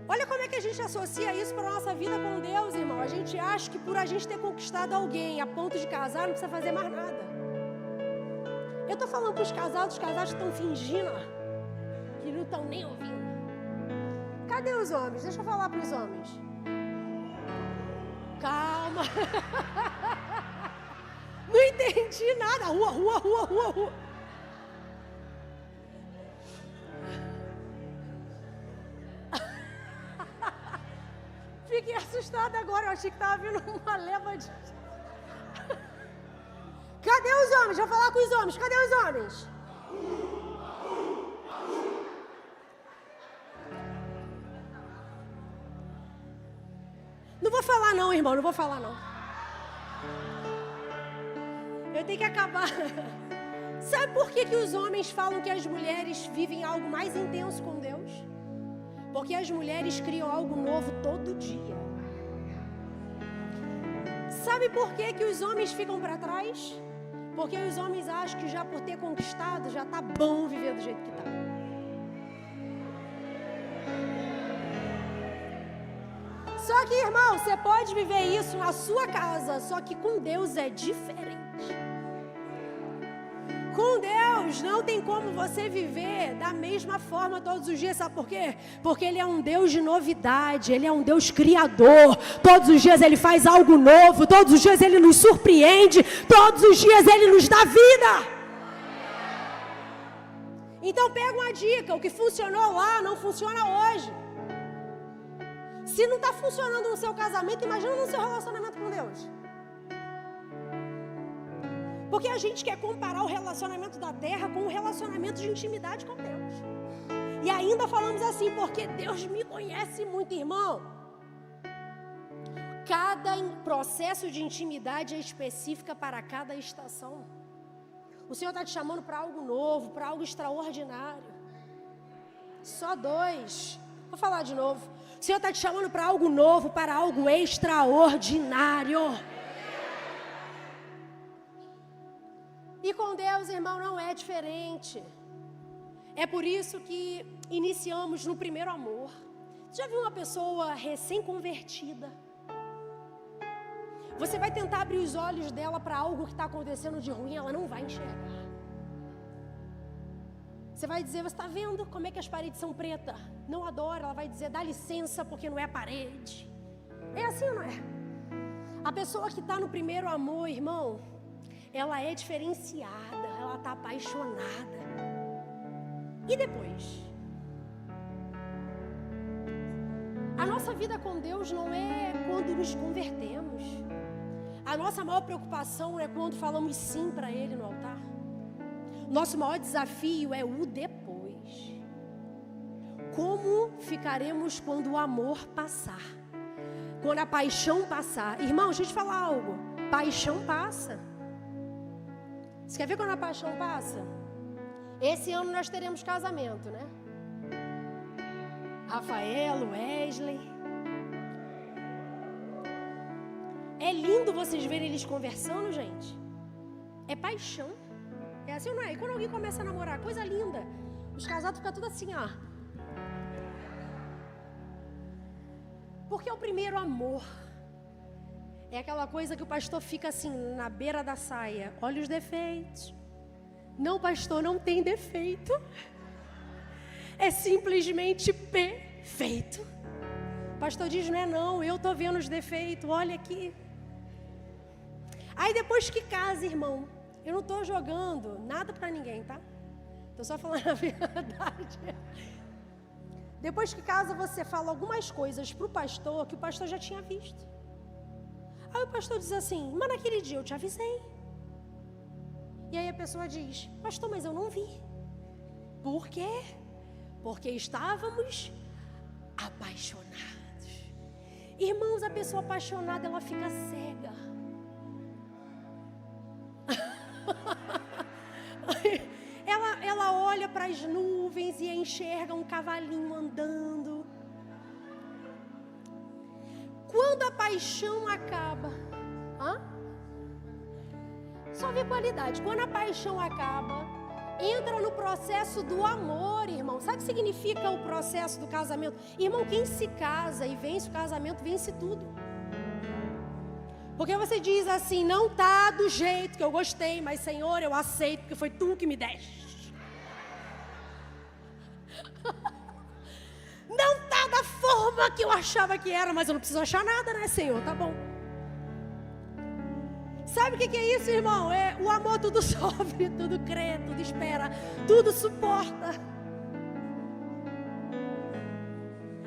Olha como é que a gente associa isso para a nossa vida com Deus, irmão. A gente acha que por a gente ter conquistado alguém a ponto de casar, não precisa fazer mais nada. Eu estou falando para os casados que estão fingindo, que não estão nem ouvindo. Cadê os homens? Deixa eu falar para os homens. Calma. Não entendi nada. Rua. Fiquei assustada agora. Eu achei que estava vindo uma leva de... Cadê os homens? Deixa eu falar com os homens. Cadê os homens? Não vou falar não, irmão, não vou falar não. Eu tenho que acabar. Sabe por que os homens falam que as mulheres vivem algo mais intenso com Deus? Porque as mulheres criam algo novo todo dia. Sabe por que os homens ficam para trás? Porque os homens acham que já por ter conquistado, já está bom viver do jeito que está. Só que, irmão, você pode viver isso na sua casa, só que com Deus é diferente. Com Deus não tem como você viver da mesma forma todos os dias, sabe por quê? Porque Ele é um Deus de novidade, Ele é um Deus criador. Todos os dias Ele faz algo novo, todos os dias Ele nos surpreende, todos os dias Ele nos dá vida. Então pega uma dica, o que funcionou lá não funciona hoje. Se não está funcionando no seu casamento, imagina no seu relacionamento com Deus. Porque a gente quer comparar o relacionamento da terra com o relacionamento de intimidade com Deus. E ainda falamos assim, porque Deus me conhece muito, irmão. Cada processo de intimidade é específica para cada estação. O Senhor está te chamando para algo novo, para algo extraordinário. Só dois. Vou falar de novo. O Senhor está te chamando para algo novo, para algo extraordinário. E com Deus, irmão, não é diferente. É por isso que iniciamos no primeiro amor. Você já viu uma pessoa recém-convertida? Você vai tentar abrir os olhos dela para algo que está acontecendo de ruim, ela não vai enxergar. Você vai dizer, você está vendo como é que as paredes são pretas? Não adora, ela vai dizer, dá licença porque não é a parede. É assim ou não é? A pessoa que está no primeiro amor, irmão, ela é diferenciada, ela está apaixonada. E depois? A nossa vida com Deus não é quando nos convertemos. A nossa maior preocupação é quando falamos sim para Ele no altar. Nosso maior desafio é o depois. Como ficaremos quando o amor passar? Quando a paixão passar? Irmão, deixa eu te falar algo. Paixão passa. Você quer ver quando a paixão passa? Esse ano nós teremos casamento, né? Rafael, Wesley. É lindo vocês verem eles conversando, gente. É paixão. É assim ou não é? E quando alguém começa a namorar, coisa linda. Os casados ficam tudo assim, ó. Porque o primeiro amor é aquela coisa que o pastor fica assim, na beira da saia. Olha os defeitos. Não, pastor, não tem defeito. É simplesmente perfeito. O pastor diz, não é não, eu estou vendo os defeitos, olha aqui. Aí depois que casa, irmão, eu não estou jogando nada para ninguém, tá? Estou só falando a verdade. Depois que casa, você fala algumas coisas para o pastor que o pastor já tinha visto. Aí o pastor diz assim, mas naquele dia eu te avisei. E aí a pessoa diz, pastor, mas eu não vi. Por quê? Porque estávamos apaixonados. Irmãos, a pessoa apaixonada, ela fica cega. Ela olha para as nuvens e enxerga um cavalinho andando. Quando a paixão acaba, só vê qualidade. Quando a paixão acaba, entra no processo do amor, irmão. Sabe o que significa o processo do casamento? Irmão, quem se casa e vence o casamento, vence tudo. Porque você diz assim, não tá do jeito que eu gostei, mas Senhor, eu aceito, porque foi tu que me deste. Não tá da forma que eu achava que era, mas eu não preciso achar nada, né, Senhor? Tá bom. Sabe o que é isso, irmão? O amor tudo sofre, tudo crê, tudo espera, tudo suporta.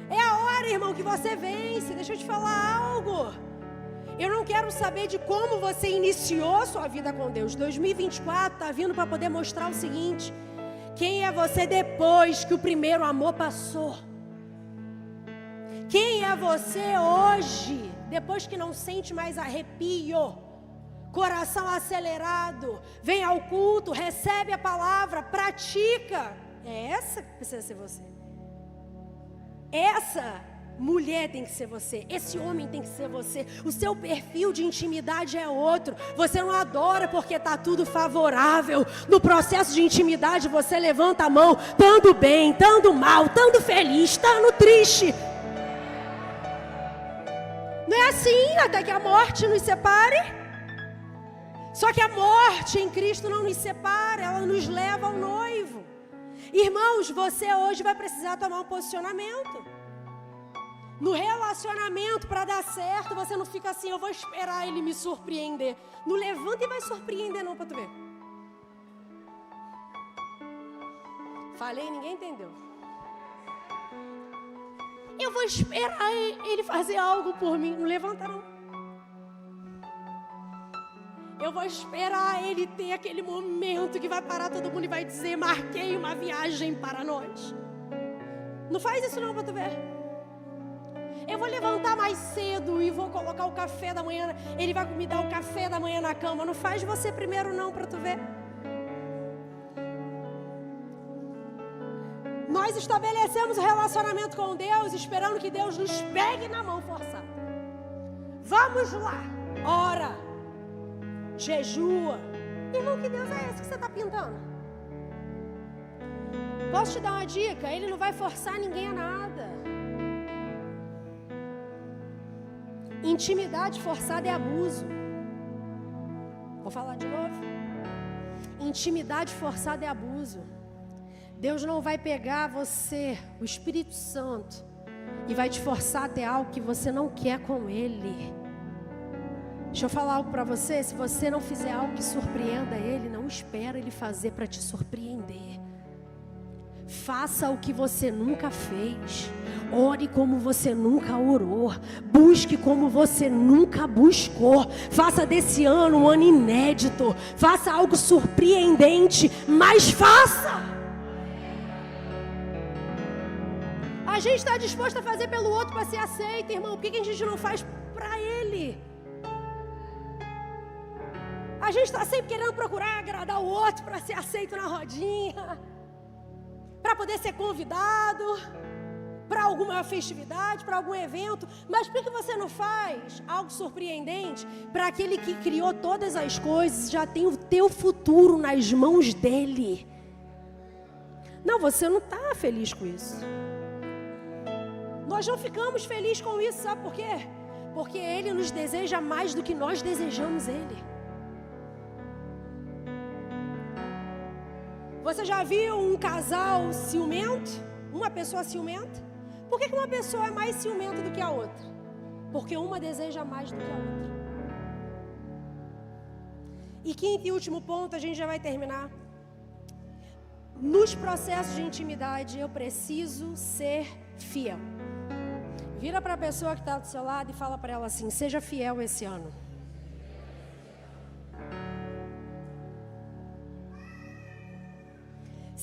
É a hora, irmão, que você vence. Deixa eu te falar algo. Eu não quero saber de como você iniciou sua vida com Deus. 2024 está vindo para poder mostrar o seguinte: quem é você depois que o primeiro amor passou? Quem é você hoje, depois que não sente mais arrepio? Coração acelerado, vem ao culto, recebe a palavra, pratica. É essa que precisa ser você. Essa mulher tem que ser você, esse homem tem que ser você. O seu perfil de intimidade é outro. Você não adora porque está tudo favorável. No processo de intimidade você levanta a mão, estando bem, estando mal, estando feliz, estando triste. Não é assim até que a morte nos separe. Só que a morte em Cristo não nos separa, ela nos leva ao noivo. Irmãos, você hoje vai precisar tomar um posicionamento. No relacionamento, para dar certo, você não fica assim, eu vou esperar ele me surpreender. Não levanta e vai surpreender não, para tu ver. Falei, ninguém entendeu. Eu vou esperar ele fazer algo por mim. Não levanta não. Eu vou esperar ele ter aquele momento que vai parar todo mundo e vai dizer, marquei uma viagem para nós. Não faz isso não, para tu ver. Eu vou levantar mais cedo e vou colocar o café da manhã. Ele vai me dar o café da manhã na cama. Não faz você primeiro não, para tu ver. Nós estabelecemos o relacionamento com Deus, esperando que Deus nos pegue na mão forçada. Vamos lá, ora, jejua. Irmão, que Deus é esse que você está pintando? Posso te dar uma dica? Ele não vai forçar ninguém a nada. Intimidade forçada é abuso. Vou falar de novo. Intimidade forçada é abuso. Deus não vai pegar você, o Espírito Santo, e vai te forçar a ter algo que você não quer com Ele. Deixa eu falar algo para você. Se você não fizer algo que surpreenda Ele, não espera Ele fazer para te surpreender. Faça o que você nunca fez. Ore como você nunca orou. Busque como você nunca buscou. Faça desse ano um ano inédito. Faça algo surpreendente, mas faça. A gente está disposto a fazer pelo outro para ser aceito, irmão. Por que a gente não faz para Ele? A gente está sempre querendo procurar agradar o outro para ser aceito na rodinha, para poder ser convidado para alguma festividade, para algum evento. Mas por que você não faz algo surpreendente para aquele que criou todas as coisas, já tem o teu futuro nas mãos dele? Não, você não está feliz com isso. Nós não ficamos felizes com isso, sabe por quê? Porque Ele nos deseja mais do que nós desejamos Ele. Você já viu um casal ciumento? Uma pessoa ciumenta? Por que uma pessoa é mais ciumenta do que a outra? Porque uma deseja mais do que a outra. E quinto e último ponto, a gente já vai terminar. Nos processos de intimidade, eu preciso ser fiel. Vira para a pessoa que está do seu lado e fala para ela assim: seja fiel esse ano.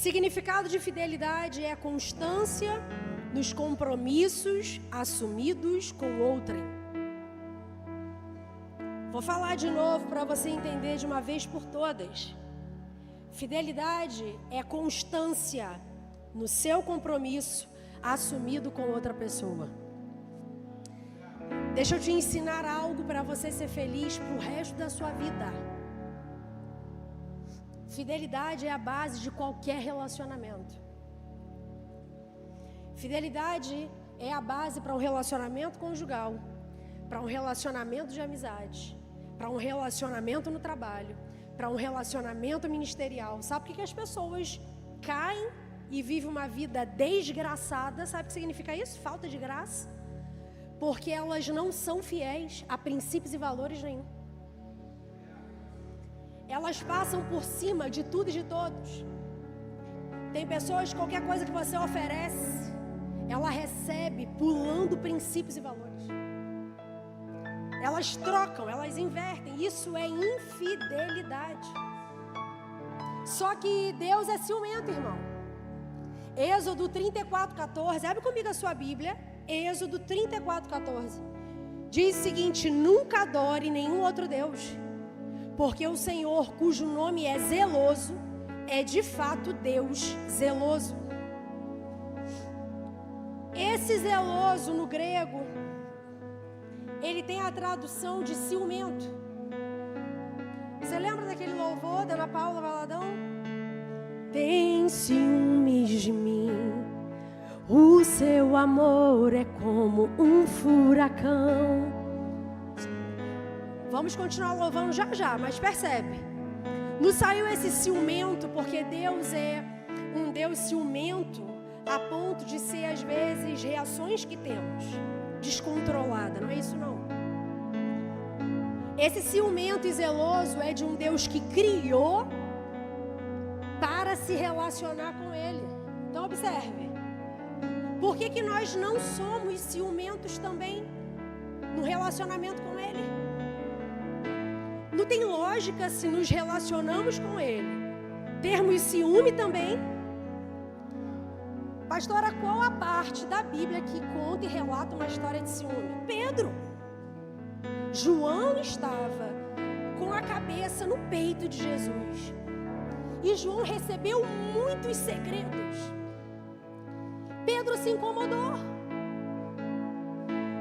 Significado de fidelidade é constância nos compromissos assumidos com outrem. Vou falar de novo para você entender de uma vez por todas. Fidelidade é constância no seu compromisso assumido com outra pessoa. Deixa eu te ensinar algo para você ser feliz pro resto da sua vida. Fidelidade é a base de qualquer relacionamento. Fidelidade é a base para um relacionamento conjugal, para um relacionamento de amizade, para um relacionamento no trabalho, para um relacionamento ministerial. Sabe por que as pessoas caem e vivem uma vida desgraçada? Sabe o que significa isso? Falta de graça. Porque elas não são fiéis a princípios e valores nenhum. Elas passam por cima de tudo e de todos. Tem pessoas, qualquer coisa que você oferece, ela recebe pulando princípios e valores. Elas trocam, elas invertem. Isso é infidelidade. Só que Deus é ciumento, irmão. Êxodo 34:14. Abre comigo a sua Bíblia. Êxodo 34:14. Diz o seguinte: nunca adore nenhum outro Deus, porque o Senhor, cujo nome é zeloso, é de fato Deus zeloso. Esse zeloso no grego, ele tem a tradução de ciumento. Você lembra daquele louvor da Ana Paula Valadão? Tem ciúmes de mim, o seu amor é como um furacão. Vamos continuar louvando já, mas percebe, nos saiu esse ciumento porque Deus é um Deus ciumento a ponto de ser às vezes reações que temos descontrolada, não é isso não. Esse ciumento e zeloso é de um Deus que criou para se relacionar com Ele. Então observe, por que nós não somos ciumentos também no relacionamento com Ele? Não tem lógica, se nos relacionamos com Ele, termos ciúme também. Pastora, qual a parte da Bíblia que conta e relata uma história de ciúme? Pedro. João estava com a cabeça no peito de Jesus. E João recebeu muitos segredos. Pedro se incomodou.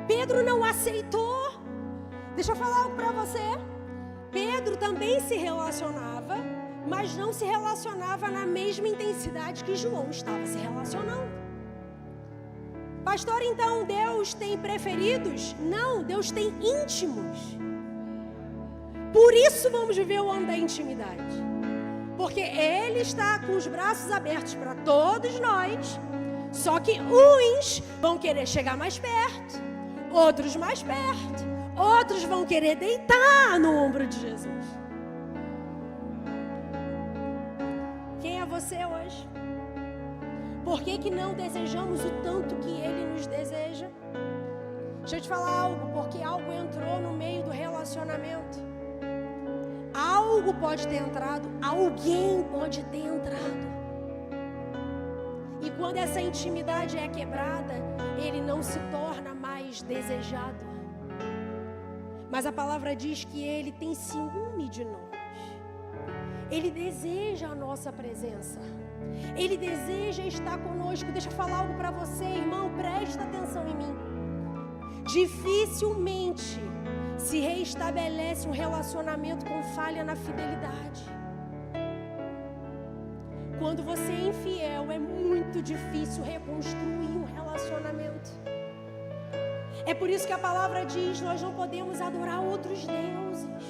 Pedro não aceitou. Deixa eu falar algo para você. Pedro também se relacionava, mas não se relacionava na mesma intensidade que João estava se relacionando. Pastor, então Deus tem preferidos? Não, Deus tem íntimos. Por isso vamos viver o ano da intimidade. Porque Ele está com os braços abertos para todos nós. Só que uns vão querer chegar mais perto, outros mais perto, outros vão querer deitar no ombro de Jesus. Quem é você hoje? Por que não desejamos o tanto que Ele nos deseja? Deixa eu te falar algo, porque algo entrou no meio do relacionamento. Algo pode ter entrado, alguém pode ter entrado. E quando essa intimidade é quebrada, Ele não se torna mais desejado. Mas a palavra diz que Ele tem ciúme de nós. Ele deseja a nossa presença. Ele deseja estar conosco. Deixa eu falar algo para você, irmão, presta atenção em mim. Dificilmente se reestabelece um relacionamento com falha na fidelidade. Quando você é infiel, é muito difícil reconstruir um relacionamento. É por isso que a palavra diz: nós não podemos adorar outros deuses.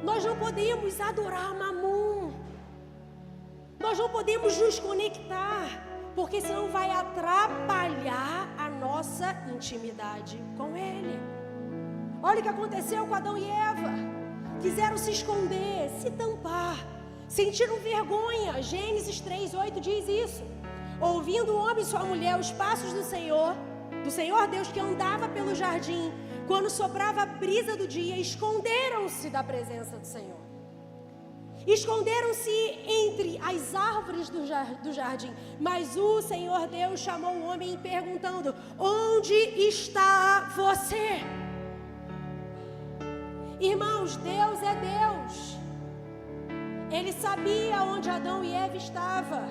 Nós não podemos adorar Mamon. Nós não podemos nos conectar, porque senão vai atrapalhar a nossa intimidade com Ele. Olha o que aconteceu com Adão e Eva. Quiseram se esconder, se tampar, sentiram vergonha. Gênesis 3:8 diz isso. Ouvindo o homem e sua mulher os passos do Senhor Deus que andava pelo jardim, quando soprava a brisa do dia, esconderam-se da presença do Senhor. Esconderam-se entre as árvores do jardim. Mas o Senhor Deus chamou o homem perguntando: onde está você? Irmãos, Deus é Deus. Ele sabia onde Adão e Eva estavam.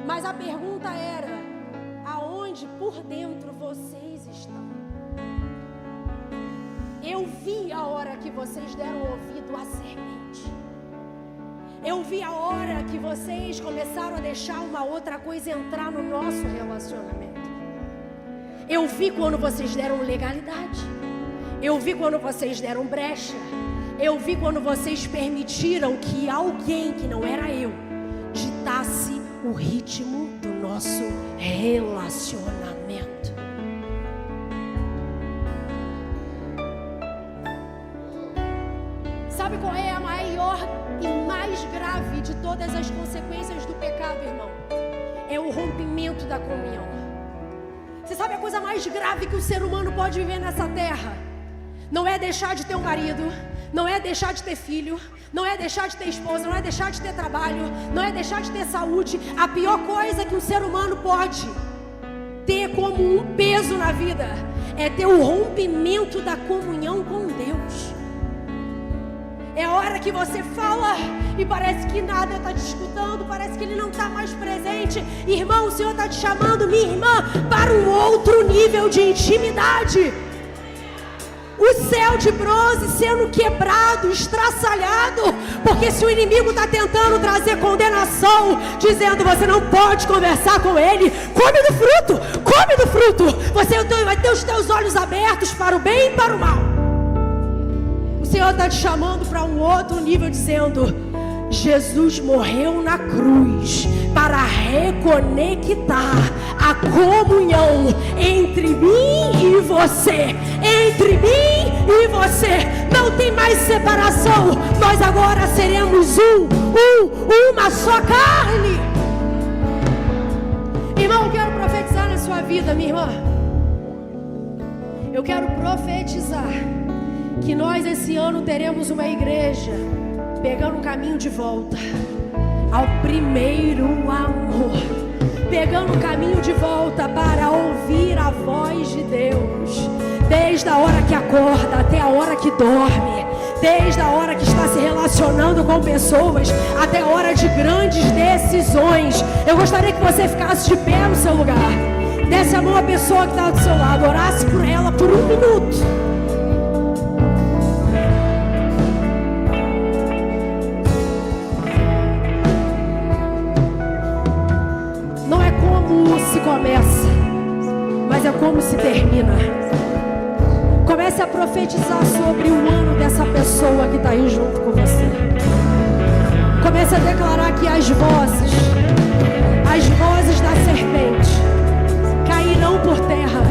Mas a pergunta era: aonde por dentro vocês estão? Eu vi a hora que vocês deram ouvido à serpente. Eu vi a hora que vocês começaram a deixar uma outra coisa entrar no nosso relacionamento. Eu vi quando vocês deram legalidade. Eu vi quando vocês deram brecha. Eu vi quando vocês permitiram que alguém que não era eu ditasse o ritmo do nosso relacionamento. Sabe qual é a maior e mais grave de todas as consequências do pecado, irmão? É o rompimento da comunhão. Você sabe a coisa mais grave que o ser humano pode viver nessa terra? Não é deixar de ter um marido, não é deixar de ter filho, não é deixar de ter esposa, não é deixar de ter trabalho, não é deixar de ter saúde. A pior coisa que um ser humano pode ter como um peso na vida é ter o rompimento da comunhão com Deus. É hora que você fala e parece que nada está te escutando, parece que Ele não está mais presente. Irmão, o Senhor está te chamando, minha irmã, para um outro nível de intimidade. O céu de bronze sendo quebrado, estraçalhado, porque se o inimigo está tentando trazer condenação, dizendo: você não pode conversar com ele, come do fruto, você vai ter os teus olhos abertos para o bem e para o mal. O Senhor está te chamando para um outro nível, dizendo: Jesus morreu na cruz para reconectar a comunhão entre mim e você. Entre mim e você não tem mais separação. Nós agora seremos uma só carne. Irmão, eu quero profetizar na sua vida, minha irmã. Eu quero profetizar que nós esse ano teremos uma igreja pegando o caminho de volta ao primeiro amor, pegando o caminho de volta para ouvir a voz de Deus, desde a hora que acorda até a hora que dorme, desde a hora que está se relacionando com pessoas até a hora de grandes decisões. Eu gostaria que você ficasse de pé no seu lugar, desse a mão à pessoa que está do seu lado, orasse por ela por 1 minuto. Se começa, mas é como se termina. Comece a profetizar sobre o ano dessa pessoa que está aí junto com você. Comece a declarar que as vozes da serpente cairão por terra.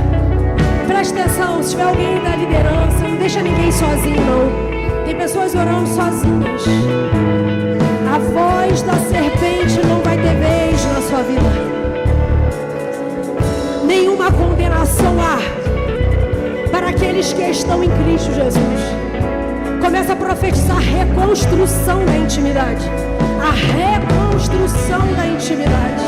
Preste atenção, se tiver alguém da liderança, não deixa ninguém sozinho não. Tem pessoas orando sozinhas. A voz da serpente não vai ter vez na sua vida. Nenhuma condenação há para aqueles que estão em Cristo Jesus. Começa a profetizar a reconstrução da intimidade. A reconstrução da intimidade.